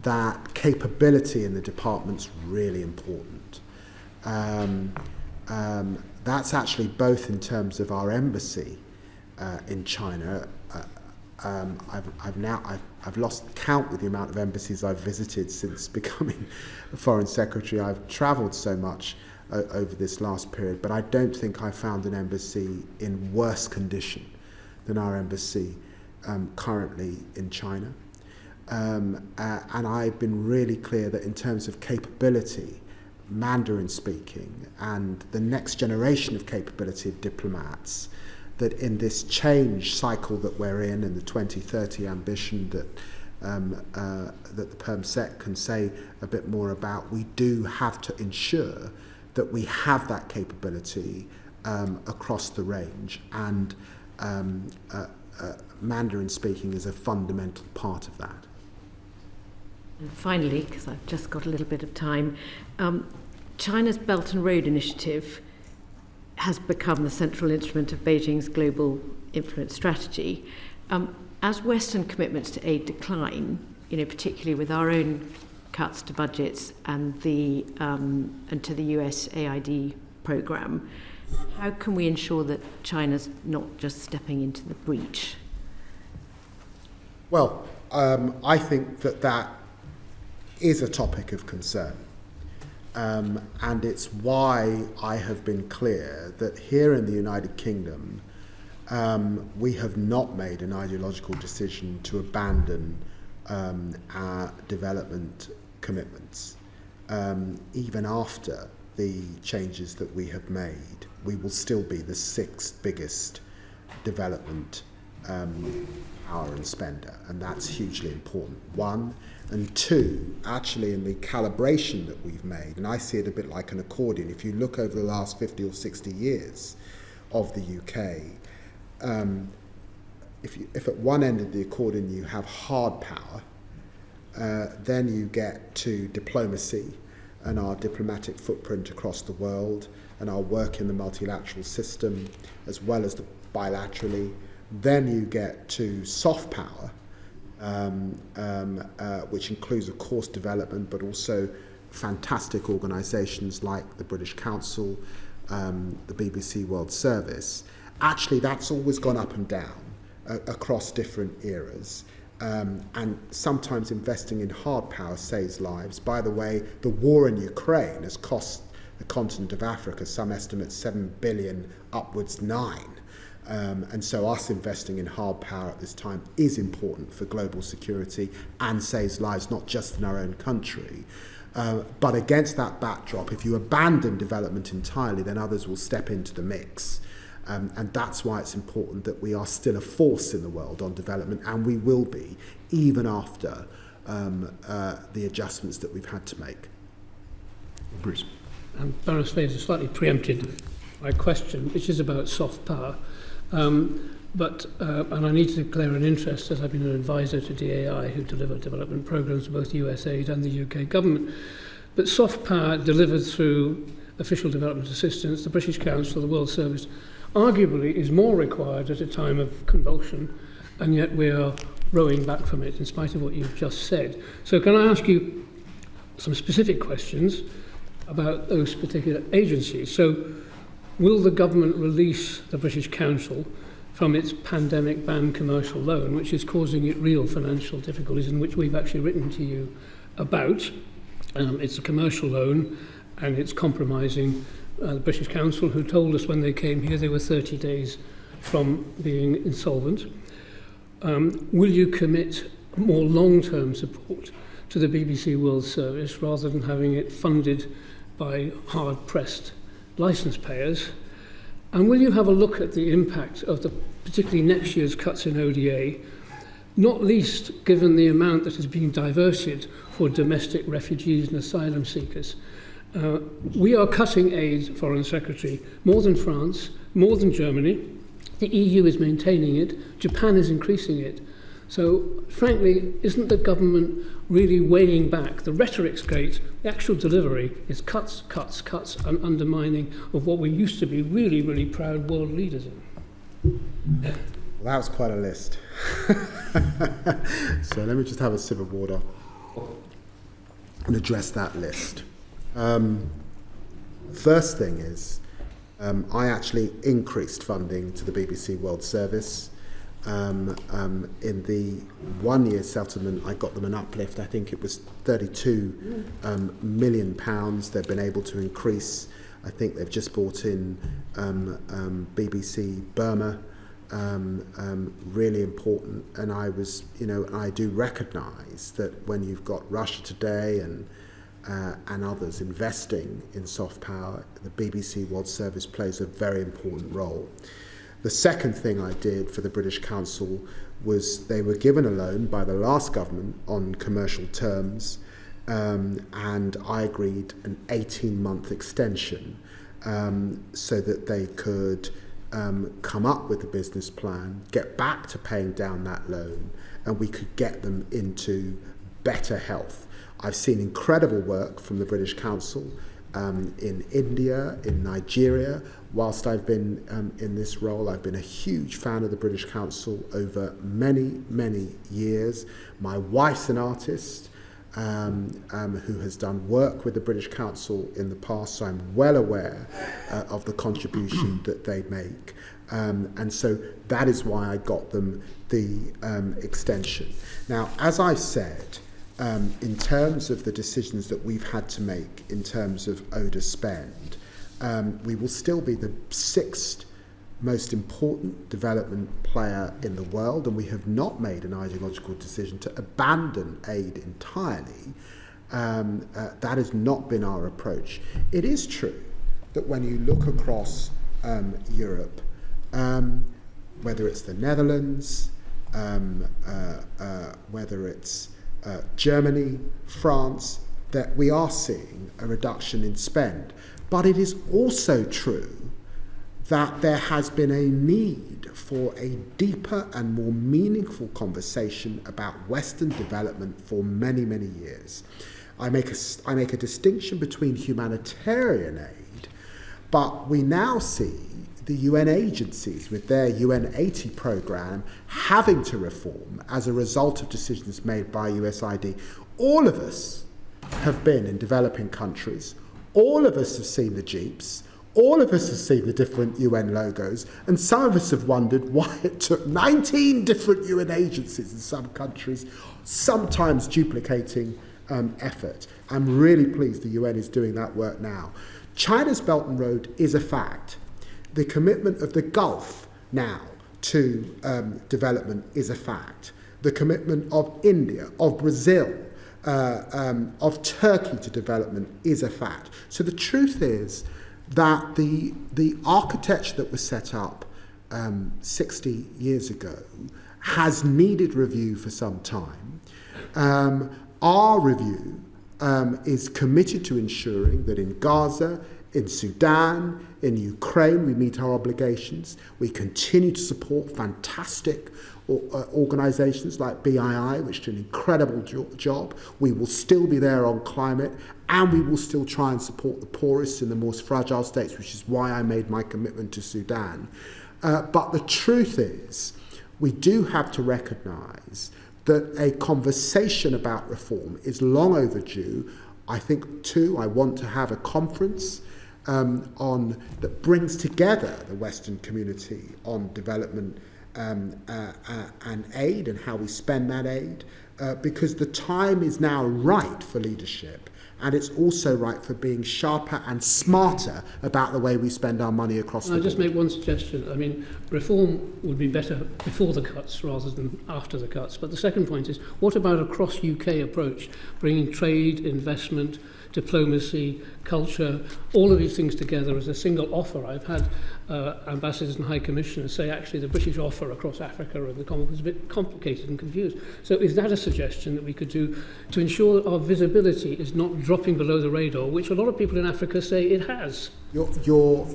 that capability in the department's really important. That's actually both in terms of our embassy in China. I've lost count with the amount of embassies I've visited since becoming a Foreign Secretary. I've travelled so much over this last period, but I don't think I found an embassy in worse condition than our embassy currently in China. And I've been really clear that in terms of capability, Mandarin speaking, and the next generation of capability of diplomats, that in this change cycle that we're in, and the 2030 ambition that the Perm Sec can say a bit more about, we do have to ensure that we have that capability across the range, and Mandarin speaking is a fundamental part of that. And finally, because I've just got a little bit of time, China's Belt and Road Initiative has become the central instrument of Beijing's global influence strategy. As Western commitments to aid decline, particularly with our own cuts to budgets and and to the US AID program, how can we ensure that China's not just stepping into the breach? Well, I think that is a topic of concern. And it's why I have been clear that here in the United Kingdom, we have not made an ideological decision to abandon our development commitments. even after the changes that we have made, we will still be the 6th biggest development power and spender, and that's hugely important. 1, and 2, actually in the calibration that we've made, and I see it a bit like an accordion. If you look over the last 50 or 60 years of the UK, if at one end of the accordion you have hard power, then you get to diplomacy and our diplomatic footprint across the world and our work in the multilateral system as well as the bilaterally. Then you get to soft power, which includes, of course, development, but also fantastic organisations like the British Council, the BBC World Service. Actually, that's always gone up and down across different eras. And sometimes investing in hard power saves lives. By the way, the war in Ukraine has cost the continent of Africa, some estimates 7 billion, upwards 9. And so us investing in hard power at this time is important for global security and saves lives, not just in our own country. But against that backdrop, if you abandon development entirely, then others will step into the mix. And that's why it's important that we are still a force in the world on development, and we will be, even after the adjustments that we've had to make. Bruce. Baroness Fraser slightly preempted my question, which is about soft power. And I need to declare an interest, as I've been an advisor to DAI, who deliver development programs for both USAID and the UK government. But soft power delivered through official development assistance, the British Council, the World Service, arguably is more required at a time of convulsion, and yet we are rowing back from it in spite of what you've just said. So can I ask you some specific questions about those particular agencies? So will the government release the British Council from its pandemic ban commercial loan, which is causing it real financial difficulties, and which we've actually written to you about? It's a commercial loan, and it's compromising the British Council, who told us when they came here they were 30 days from being insolvent. Will you commit more long-term support to the BBC World Service rather than having it funded by hard-pressed licence payers? And will you have a look at the impact of particularly next year's cuts in ODA, not least given the amount that is being diverted for domestic refugees and asylum seekers? We are cutting aid, Foreign Secretary, more than France, more than Germany. The EU is maintaining it. Japan is increasing it. So, frankly, isn't the government really weighing back? The rhetoric's great. The actual delivery is cuts, cuts, cuts, and undermining of what we used to be really, really proud world leaders in. Well, that was quite a list. So let me just have a sip of water and address that list. First thing is, I actually increased funding to the BBC World Service. In the one-year settlement, I got them an uplift. I think it was £32 million. They've been able to increase. I think they've just brought in BBC Burma, really important. And I was, I do recognise that when you've got Russia Today and others investing in soft power, the BBC World Service plays a very important role. The second thing I did for the British Council was they were given a loan by the last government on commercial terms, and I agreed an 18-month extension so that they could come up with a business plan, get back to paying down that loan, and we could get them into better health. I've seen incredible work from the British Council in India, in Nigeria. Whilst I've been in this role, I've been a huge fan of the British Council over many, many years. My wife's an artist who has done work with the British Council in the past, so I'm well aware of the contribution that they make. And so that is why I got them the extension. Now, as I said, in terms of the decisions that we've had to make in terms of ODA spend, we will still be the 6th most important development player in the world, and we have not made an ideological decision to abandon aid entirely. That has not been our approach. It is true that when you look across Europe, whether it's the Netherlands, whether it's Germany, France, that we are seeing a reduction in spend. But it is also true that there has been a need for a deeper and more meaningful conversation about Western development for many, many years. I make a distinction between humanitarian aid, but we now see the UN agencies with their UN 80 program having to reform as a result of decisions made by USAID. All of us have been in developing countries. All of us have seen the jeeps. All of us have seen the different UN logos, and some of us have wondered why it took 19 different UN agencies in some countries, sometimes duplicating effort. I'm really pleased the UN is doing that work now. China's Belt and Road is a fact. The commitment of the Gulf now to development is a fact. The commitment of India, of Brazil, of Turkey to development is a fact. So the truth is that the architecture that was set up 60 years ago has needed review for some time. Our review is committed to ensuring that in Gaza, in Sudan, in Ukraine, we meet our obligations. We continue to support fantastic organisations like BII, which do an incredible job. We will still be there on climate, and we will still try and support the poorest in the most fragile states, which is why I made my commitment to Sudan. But the truth is, we do have to recognise that a conversation about reform is long overdue. I think, too, I want to have a conference that brings together the Western community on development and aid and how we spend that aid, because the time is now right for leadership, and it's also right for being sharper and smarter about the way we spend our money across the board. I'll just make one suggestion. I mean, reform would be better before the cuts rather than after the cuts. But the second point is, what about a cross-UK approach, bringing trade, investment, diplomacy, culture, all of these things together as a single offer? I've had ambassadors and high commissioners say actually the British offer across Africa and the Commonwealth is a bit complicated and confused. So is that a suggestion that we could do to ensure that our visibility is not dropping below the radar, which a lot of people in Africa say it has? Your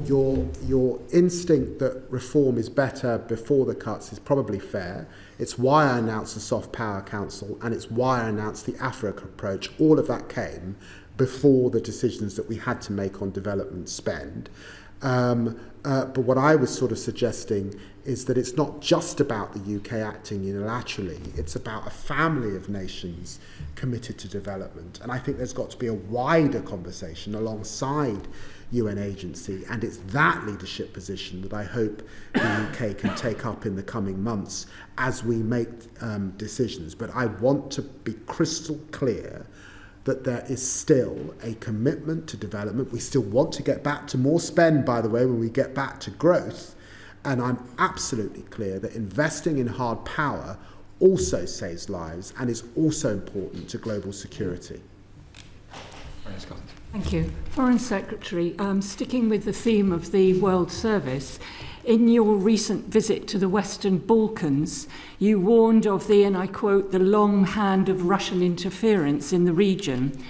instinct that reform is better before the cuts is probably fair. It's why I announced the Soft Power Council, and it's why I announced the Africa approach. All of that came before the decisions that we had to make on development spend. But what I was sort of suggesting is that it's not just about the UK acting unilaterally, it's about a family of nations committed to development. And I think there's got to be a wider conversation alongside UN agency, and it's that leadership position that I hope the UK can take up in the coming months as we make decisions. But I want to be crystal clear that there is still a commitment to development. We still want to get back to more spend, by the way, when we get back to growth. And I'm absolutely clear that investing in hard power also saves lives and is also important to global security. Thank you. Foreign Secretary, sticking with the theme of the World Service, in your recent visit to the Western Balkans, you warned of the, and I quote, the long hand of Russian interference in the region.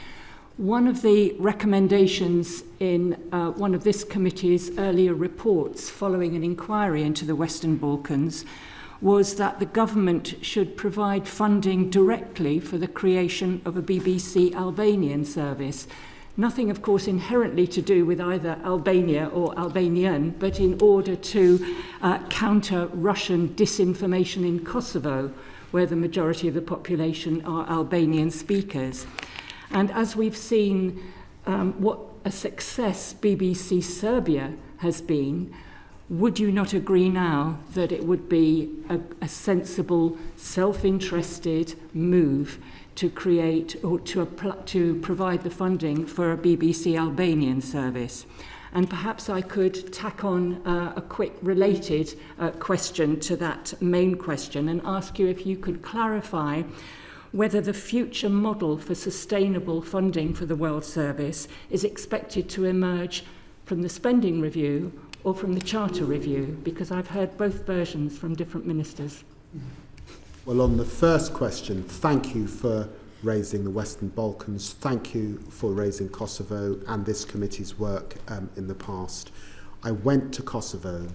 One of the recommendations in one of this committee's earlier reports following an inquiry into the Western Balkans was that the government should provide funding directly for the creation of a BBC Albanian service. Nothing, of course, inherently to do with either Albania or Albanian, but in order to counter Russian disinformation in Kosovo, where the majority of the population are Albanian speakers. And as we've seen what a success BBC Serbia has been, would you not agree now that it would be a sensible, self-interested move to create or to provide the funding for a BBC Albanian service? And perhaps I could tack on a quick related question to that main question and ask you if you could clarify whether the future model for sustainable funding for the World Service is expected to emerge from the spending review or from the charter review, because I've heard both versions from different ministers. Well, on the first question, thank you for raising the Western Balkans. Thank you for raising Kosovo and this committee's work in the past. I went to Kosovo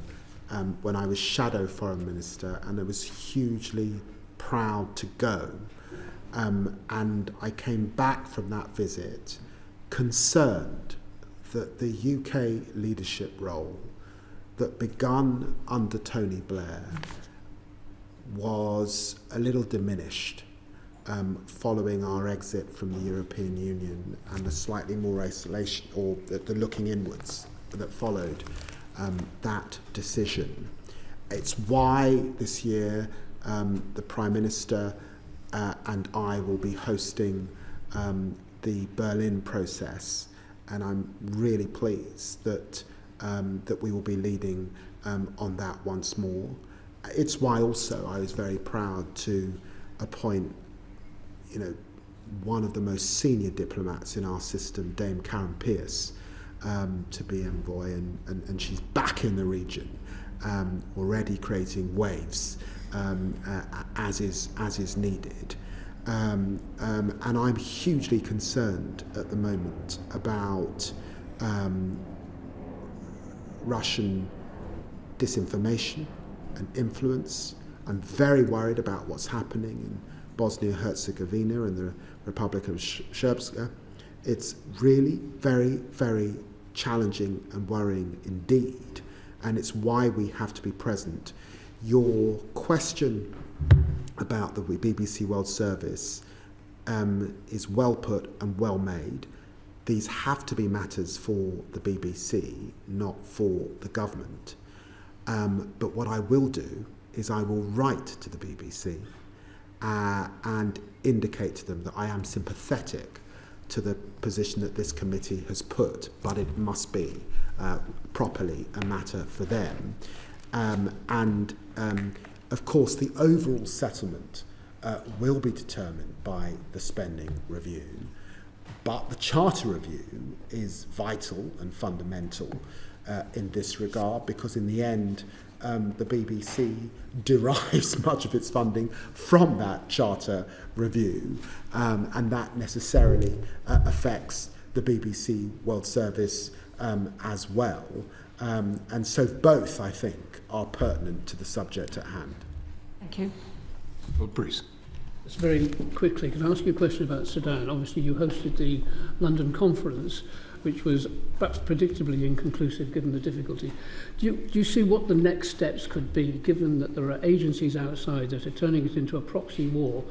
when I was Shadow Foreign Minister, and I was hugely proud to go. And I came back from that visit concerned that the UK leadership role that begun under Tony Blair was a little diminished following our exit from the European Union and the slightly more isolation, or the looking inwards that followed that decision. It's why this year the Prime Minister and I will be hosting the Berlin process, and I'm really pleased that that we will be leading on that once more. It's why also I was very proud to appoint, one of the most senior diplomats in our system, Dame Karen Pierce, to be envoy, and she's back in the region, already creating waves as is needed. And I'm hugely concerned at the moment about Russian disinformation and influence. I'm very worried about what's happening in Bosnia-Herzegovina and the Republic of Serbia. It's really very, very challenging and worrying indeed, and it's why we have to be present. Your question about the BBC World Service is well put and well made. These have to be matters for the BBC, not for the government. But what I will do is I will write to the BBC and indicate to them that I am sympathetic to the position that this committee has put, but it must be properly a matter for them. Of course, the overall settlement will be determined by the spending review, but the charter review is vital and fundamental in this regard, because in the end, the BBC derives much of its funding from that charter review, and that necessarily affects the BBC World Service as well. And so both, I think, are pertinent to the subject at hand. Thank you. Well, Bruce. Just very quickly, can I ask you a question about Sudan? Obviously, you hosted the London conference, which was perhaps predictably inconclusive given the difficulty. Do you see what the next steps could be, given that there are agencies outside that are turning it into a proxy war?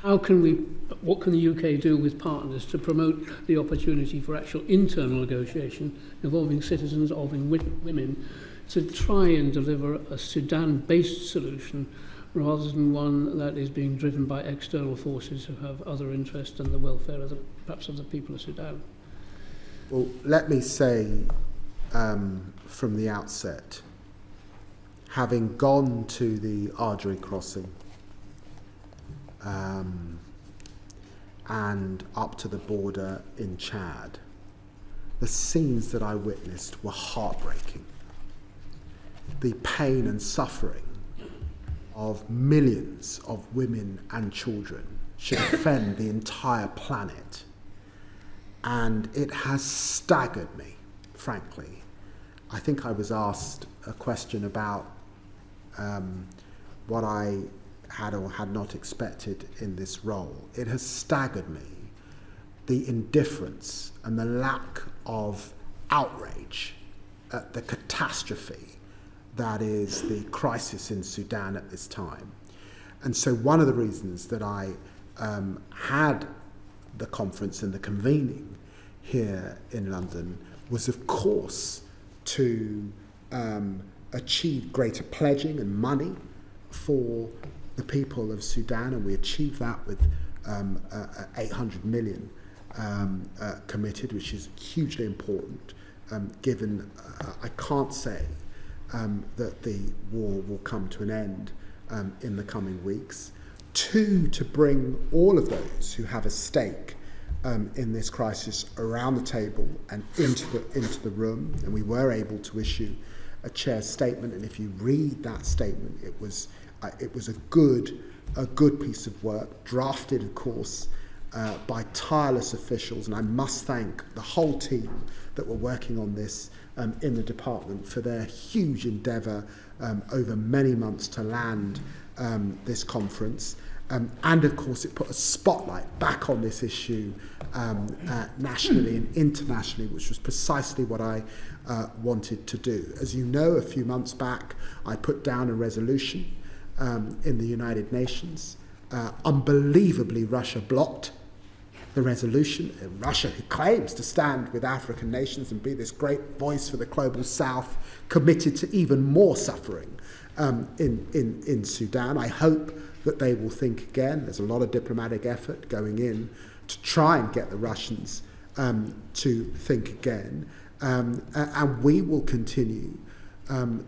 What can the UK do with partners to promote the opportunity for actual internal negotiation involving citizens, involving women, to try and deliver a Sudan-based solution rather than one that is being driven by external forces who have other interests than the welfare of perhaps of the people of Sudan? Well, let me say from the outset, having gone to the Ardri crossing and up to the border in Chad, the scenes that I witnessed were heartbreaking. The pain and suffering of millions of women and children should offend the entire planet. And it has staggered me, frankly. I think I was asked a question about what I had or had not expected in this role. It has staggered me, the indifference and the lack of outrage at the catastrophe that is the crisis in Sudan at this time. And so one of the reasons that I had the conference and the convening here in London was, of course, to achieve greater pledging and money for the people of Sudan, and we achieved that with 800 million committed, which is hugely important, given I can't say that the war will come to an end in the coming weeks. Two, to bring all of those who have a stake in this crisis around the table and into the room, and we were able to issue a chair's statement. And if you read that statement, it was a good piece of work, drafted, of course, by tireless officials. And I must thank the whole team that were working on this in the department for their huge endeavour over many months to land this conference. And of course, it put a spotlight back on this issue nationally and internationally, which was precisely what I wanted to do. As you know, a few months back, I put down a resolution in the United Nations. Unbelievably, Russia blocked the resolution. Russia, who claims to stand with African nations and be this great voice for the global South, committed to even more suffering in Sudan. I hope that they will think again. There's a lot of diplomatic effort going in to try and get the Russians to think again. And we will continue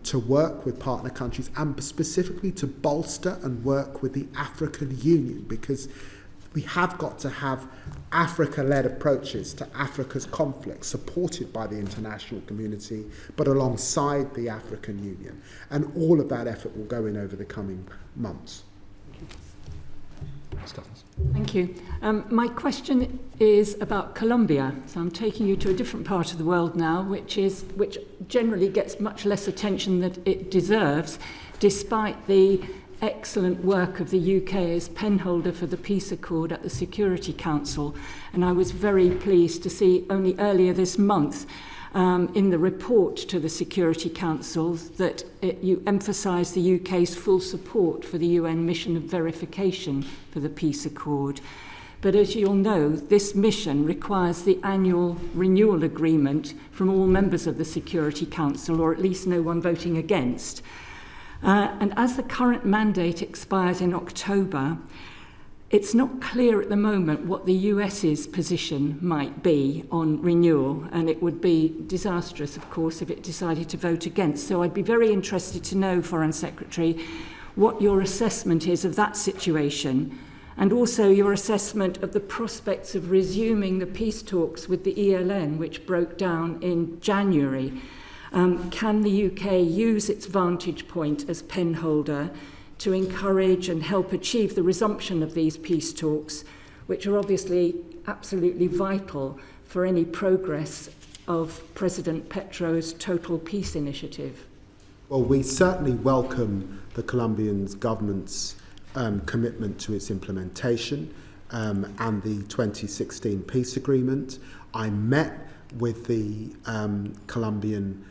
to work with partner countries and specifically to bolster and work with the African Union, because we have got to have Africa-led approaches to Africa's conflicts supported by the international community, but alongside the African Union. And all of that effort will go in over the coming months. Thank you. My question is about Colombia. So I'm taking you to a different part of the world now, which generally gets much less attention than it deserves, despite the excellent work of the UK as penholder for the peace accord at the Security Council. And I was very pleased to see only earlier this month in the report to the Security Council that you emphasise the UK's full support for the UN mission of verification for the peace accord. But as you'll know, this mission requires the annual renewal agreement from all members of the Security Council, or at least no one voting against. And as the current mandate expires in October, it's not clear at the moment what the US's position might be on renewal, and it would be disastrous, of course, if it decided to vote against. So I'd be very interested to know, Foreign Secretary, what your assessment is of that situation, and also your assessment of the prospects of resuming the peace talks with the ELN, which broke down in January. Can the UK use its vantage point as penholder to encourage and help achieve the resumption of these peace talks, which are obviously absolutely vital for any progress of President Petro's Total Peace Initiative? Well, we certainly welcome the Colombian government's commitment to its implementation and the 2016 peace agreement. I met with the Colombian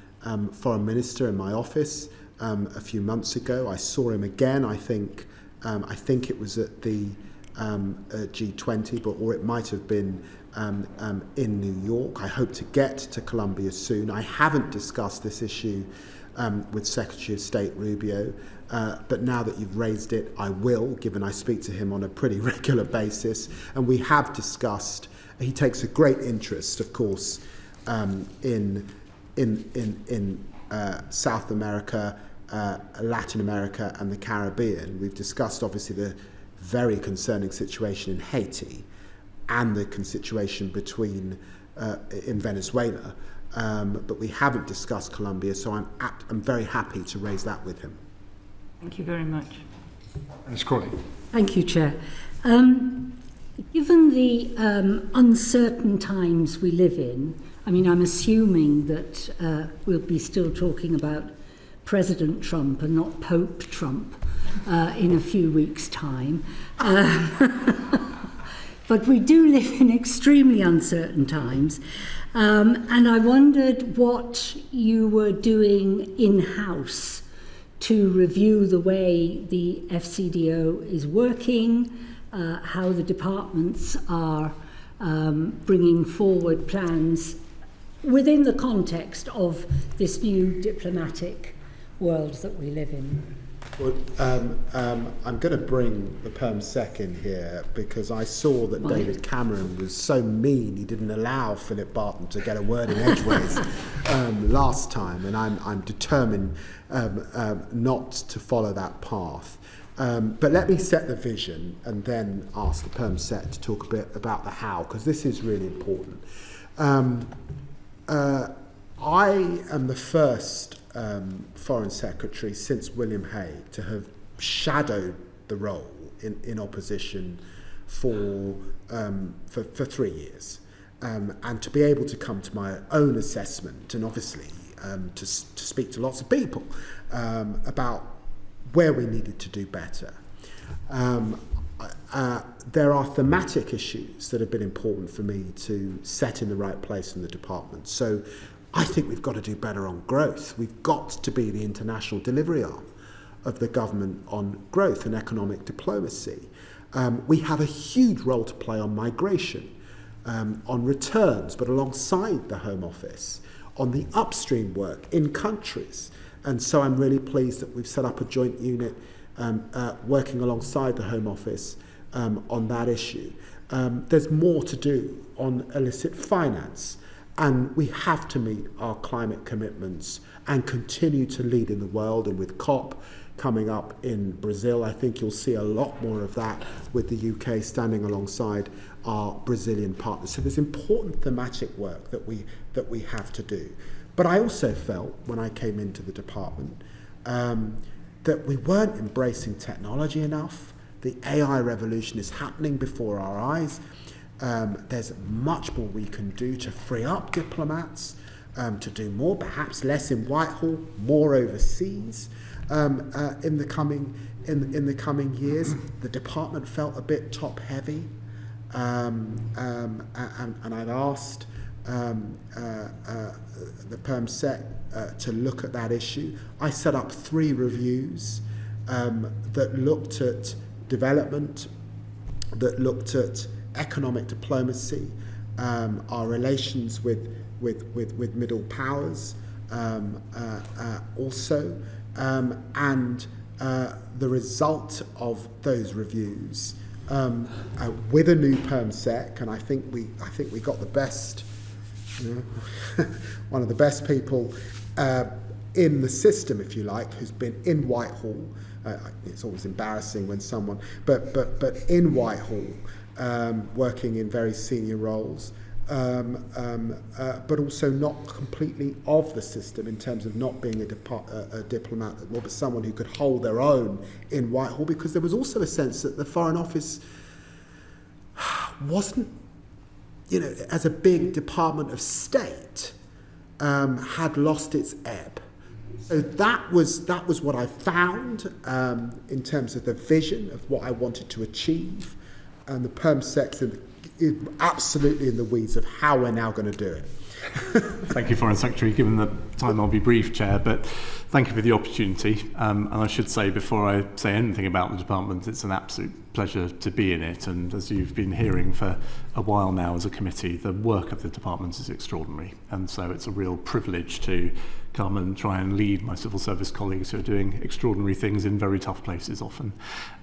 foreign minister in my office a few months ago. I saw him again. I think it was at the G20, or it might have been in New York. I hope to get to Colombia soon. I haven't discussed this issue with Secretary of State Rubio, but now that you've raised it, I will, given I speak to him on a pretty regular basis. And we have discussed. He takes a great interest, of course, in South America, Latin America and the Caribbean. We've discussed obviously the very concerning situation in Haiti and the situation in Venezuela, but we haven't discussed Colombia, so I'm very happy to raise that with him. Thank you very much. Ms. Crawley. Thank you, Chair. Given the uncertain times we live in, I mean, I'm assuming that we'll be still talking about President Trump and not Pope Trump in a few weeks' time. But we do live in extremely uncertain times. And I wondered what you were doing in-house to review the way the FCDO is working, how the departments are bringing forward plans within the context of this new diplomatic world that we live in. Well, I'm going to bring the Perm Sec in here because I saw that David Cameron was so mean he didn't allow Philip Barton to get a word in edgeways last time, and I'm determined not to follow that path. But let me set the vision and then ask the Perm Sec to talk a bit about the how, because this is really important. I am the first Foreign Secretary since William Hague to have shadowed the role in opposition for 3 years, and to be able to come to my own assessment and obviously to speak to lots of people about where we needed to do better. There are thematic issues that have been important for me to set in the right place in the department. So I think we've got to do better on growth. We've got to be the international delivery arm of the government on growth and economic diplomacy. We have a huge role to play on migration, on returns, but alongside the Home Office, on the upstream work in countries. And so I'm really pleased that we've set up a joint unit working alongside the Home Office on that issue. There's more to do on illicit finance, and we have to meet our climate commitments and continue to lead in the world. And with COP coming up in Brazil, I think you'll see a lot more of that with the UK standing alongside our Brazilian partners. So there's important thematic work that we have to do. But I also felt when I came into the department that we weren't embracing technology enough. The AI revolution is happening before our eyes. There's much more we can do to free up diplomats, to do more, perhaps less in Whitehall, more overseas in the coming years. The department felt a bit top heavy, and I've asked the Perm Sec to look at that issue. I set up 3 reviews that looked at development, that looked at economic diplomacy, our relations with middle powers also, and the result of those reviews with a new Perm Sec, and I think we got the best, one of the best people in the system, if you like, who's been in Whitehall. It's always embarrassing when someone, but in Whitehall, working in very senior roles, but also not completely of the system in terms of not being a diplomat, but someone who could hold their own in Whitehall, because there was also a sense that the Foreign Office wasn't, as a big department of state, had lost its ebb. So that was what I found in terms of the vision of what I wanted to achieve, and the Perm Sec's is absolutely in the weeds of how we're now going to do it. Thank you, Foreign Secretary. Given the time, I'll be brief, Chair, but thank you for the opportunity. And I should say, before I say anything about the department, it's an absolute pleasure to be in it. And as you've been hearing for a while now as a committee, the work of the department is extraordinary. And so it's a real privilege to come and try and lead my civil service colleagues who are doing extraordinary things in very tough places often.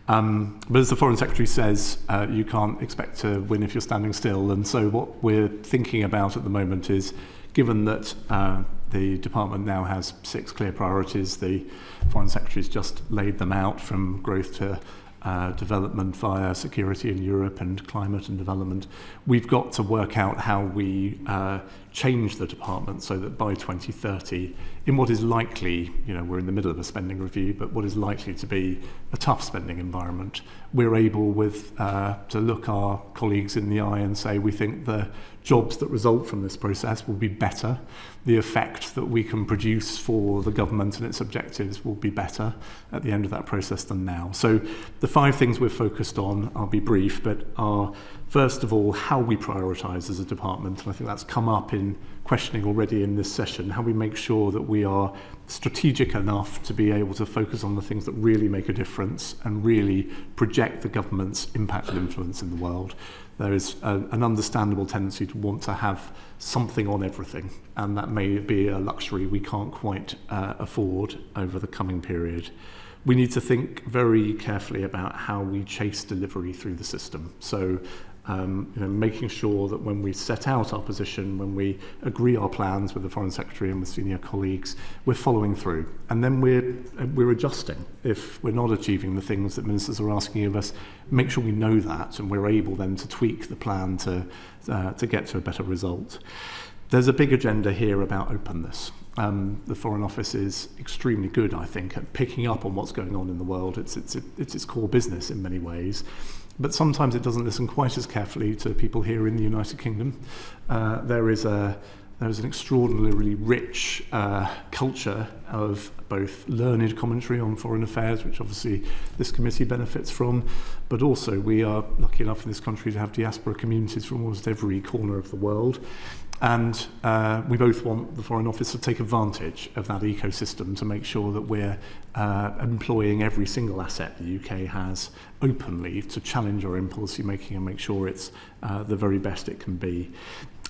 But as the Foreign Secretary says, you can't expect to win if you're standing still. And so what we're thinking about at the moment is, given that the department now has 6 clear priorities, the Foreign Secretary's just laid them out, from growth to development via security in Europe and climate and development. We've got to work out how we change the department so that by 2030, in what is likely, we're in the middle of a spending review, but what is likely to be a tough spending environment, we're able to look our colleagues in the eye and say, we think the jobs that result from this process will be better. The effect that we can produce for the government and its objectives will be better at the end of that process than now. So the 5 things we're focused on, I'll be brief, but are, first of all, how we prioritise as a department. And I think that's come up in questioning already in this session, how we make sure that we are strategic enough to be able to focus on the things that really make a difference and really project the government's impact and influence in the world. There is an understandable tendency to want to have something on everything, and that may be a luxury we can't quite afford over the coming period. We need to think very carefully about how we chase delivery through the system. So Making sure that when we set out our position, when we agree our plans with the Foreign Secretary and with senior colleagues, we're following through. And then we're adjusting. If we're not achieving the things that ministers are asking of us, make sure we know that, and we're able then to tweak the plan to get to a better result. There's a big agenda here about openness. The Foreign Office is extremely good, I think, at picking up on what's going on in the world. It's its core business in many ways. But sometimes it doesn't listen quite as carefully to people here in the United Kingdom. There is an extraordinarily rich culture of both learned commentary on foreign affairs, which obviously this committee benefits from, but also we are lucky enough in this country to have diaspora communities from almost every corner of the world. And we both want the Foreign Office to take advantage of that ecosystem to make sure that we're employing every single asset the UK has openly to challenge our own policy making and make sure it's the very best it can be.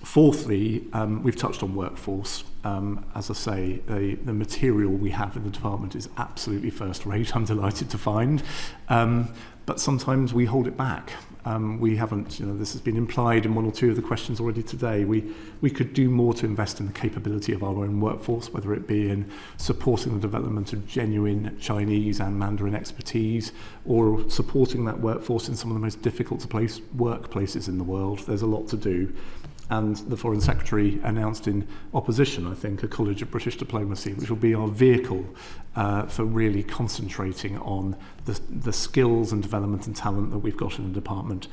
Fourthly, we've touched on workforce. As I say, the material we have in the department is absolutely first rate, I'm delighted to find. But sometimes we hold it back. We haven't, this has been implied in one or two of the questions already today. We could do more to invest in the capability of our own workforce, whether it be in supporting the development of genuine Chinese and Mandarin expertise, or supporting that workforce in some of the most difficult to place workplaces in the world. There's a lot to do. And the Foreign Secretary announced in opposition, I think, a College of British Diplomacy, which will be our vehicle for really concentrating on the skills and development and talent that we've got in the department.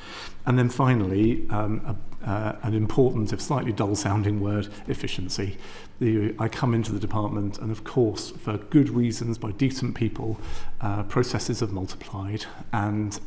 And then finally, an important, if slightly dull-sounding word, efficiency. I come into the department, and of course, for good reasons, by decent people, processes have multiplied, and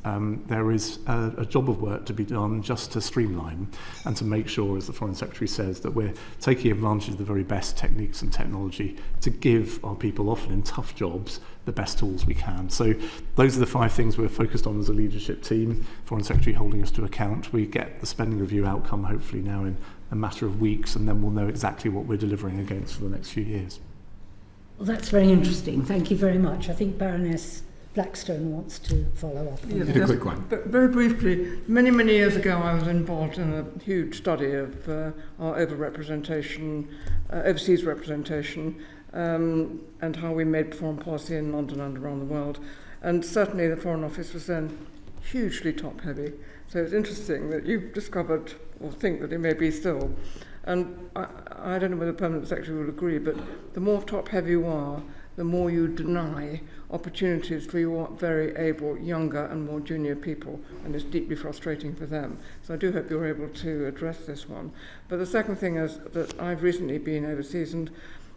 there is a job of work to be done just to streamline and to make sure, as the Foreign Secretary says, that we're taking advantage of the very best techniques and technology to give our people, often in tough jobs, the best tools we can. So those are the 5 things we're focused on as a leadership team. Foreign Secretary holding us to account. We get the spending review outcome hopefully now in a matter of weeks, and then we'll know exactly what we're delivering against for the next few years. Well, that's very interesting. Thank you very much. I think Baroness Blackstone wants to follow up. Yes, a quick one. But very briefly, many years ago I was involved in a huge study of our overrepresentation, overseas representation, and how we made foreign policy in London and around the world. And certainly the Foreign Office was then hugely top-heavy. So it's interesting that you've discovered, or think that it may be still. And I don't know whether the Permanent Secretary will agree, but the more top-heavy you are, the more you deny opportunities for your very able, younger and more junior people, and it's deeply frustrating for them. So I do hope you're able to address this one. But the second thing is that I've recently been overseas, and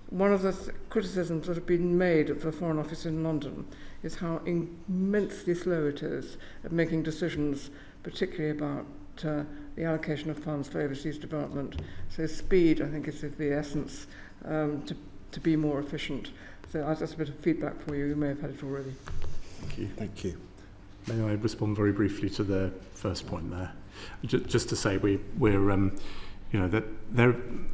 one of the criticisms that have been made of the Foreign Office in London is how immensely slow it is at making decisions, particularly about the allocation of funds for overseas development. So speed, I think, is of the essence to be more efficient. So that's a bit of feedback for you. You may have had it already. Thank you. Thank you. May I respond very briefly to the first point there? Just to say we're that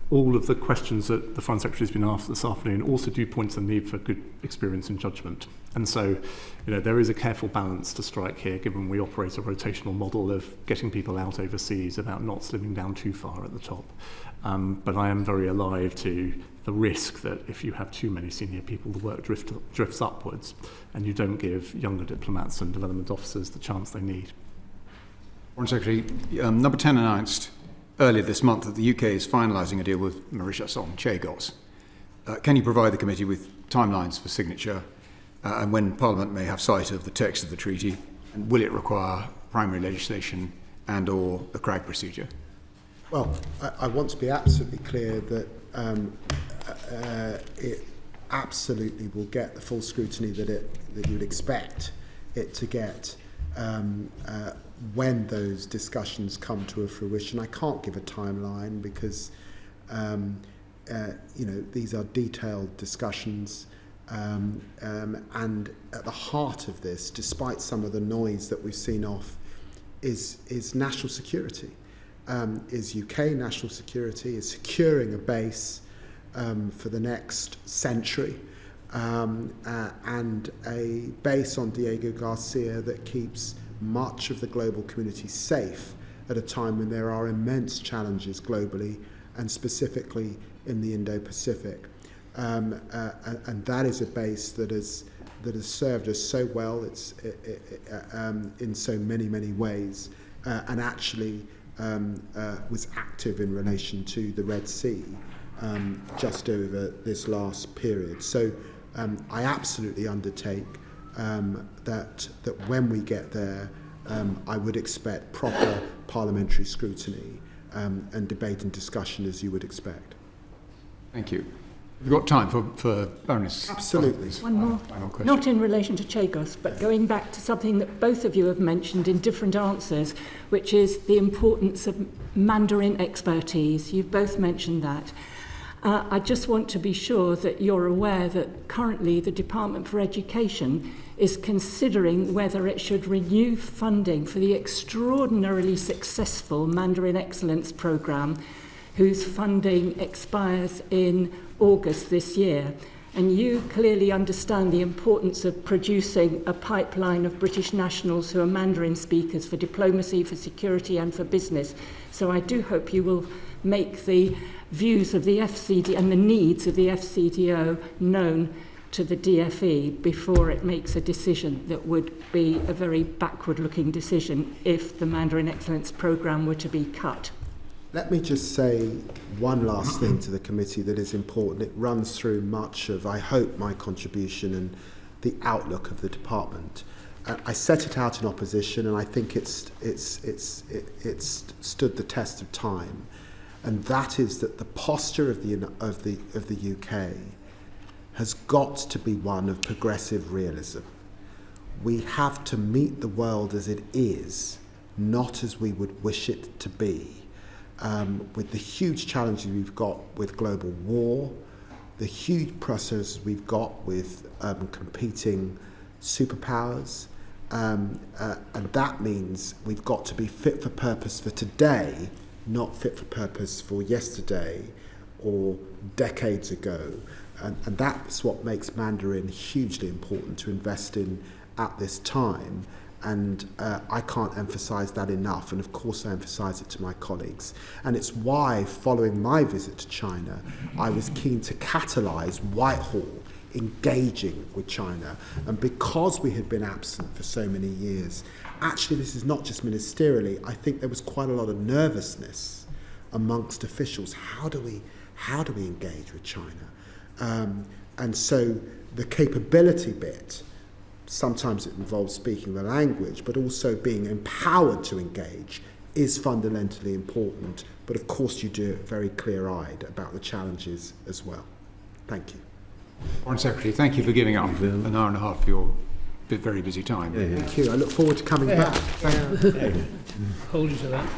all of the questions that the Foreign Secretary has been asked this afternoon also do point to the need for good experience and judgment. And so, there is a careful balance to strike here, given we operate a rotational model of getting people out overseas about not slimming down too far at the top. But I am very alive to the risk that if you have too many senior people, the work drifts upwards, and you don't give younger diplomats and development officers the chance they need. Foreign Secretary, Number 10 announced earlier this month that the UK is finalising a deal with Mauritius on Chagos. Can you provide the committee with timelines for signature and when Parliament may have sight of the text of the treaty? And will it require primary legislation and or the CRAG procedure? Well, I want to be absolutely clear that it absolutely will get the full scrutiny that you would expect it to get when those discussions come to a fruition. I can't give a timeline because these are detailed discussions, and at the heart of this, despite some of the noise that we've seen off, is national security. Is UK national security, is securing a base for the next century, and a base on Diego Garcia that keeps much of the global community safe at a time when there are immense challenges globally and specifically in the Indo-Pacific. And that is a base that has served us so well. It's in so many ways, and actually was active in relation to the Red Sea just over this last period. So I absolutely undertake that when we get there, I would expect proper parliamentary scrutiny and debate and discussion as you would expect. Thank you. We've got time for Baroness. Absolutely. One more. Final question. Not in relation to Chagos, but going back to something that both of you have mentioned in different answers, which is the importance of Mandarin expertise. You've both mentioned that. I just want to be sure that you're aware that currently the Department for Education is considering whether it should renew funding for the extraordinarily successful Mandarin Excellence Programme, whose funding expires in August this year. And you clearly understand the importance of producing a pipeline of British nationals who are Mandarin speakers for diplomacy, for security and for business. So I do hope you will make the views of the FCD and the needs of the FCDO known to the DFE before it makes a decision that would be a very backward-looking decision if the Mandarin Excellence Programme were to be cut. Let me just say one last thing to the committee that is important. It runs through much of, I hope, my contribution and the outlook of the department. I set it out in opposition, and I think it's stood the test of time. And that is that the posture of the UK has got to be one of progressive realism. We have to meet the world as it is, not as we would wish it to be. With the huge challenges we've got with global war, the huge pressures we've got with competing superpowers, and that means we've got to be fit for purpose for today, not fit for purpose for yesterday or decades ago. And that's what makes Mandarin hugely important to invest in at this time. And I can't emphasize that enough, and of course I emphasize it to my colleagues. And it's why, following my visit to China, I was keen to catalyse Whitehall engaging with China. And because we had been absent for so many years, actually this is not just ministerially, I think there was quite a lot of nervousness amongst officials. How do we engage with China? And so the capability bit, sometimes it involves speaking the language, but also being empowered to engage is fundamentally important. But of course you do it very clear-eyed about the challenges as well. Thank you. Foreign Secretary, thank you for giving up an hour and a half of your very busy time. Thank you. I look forward to coming back. Thank you. Hold you to that.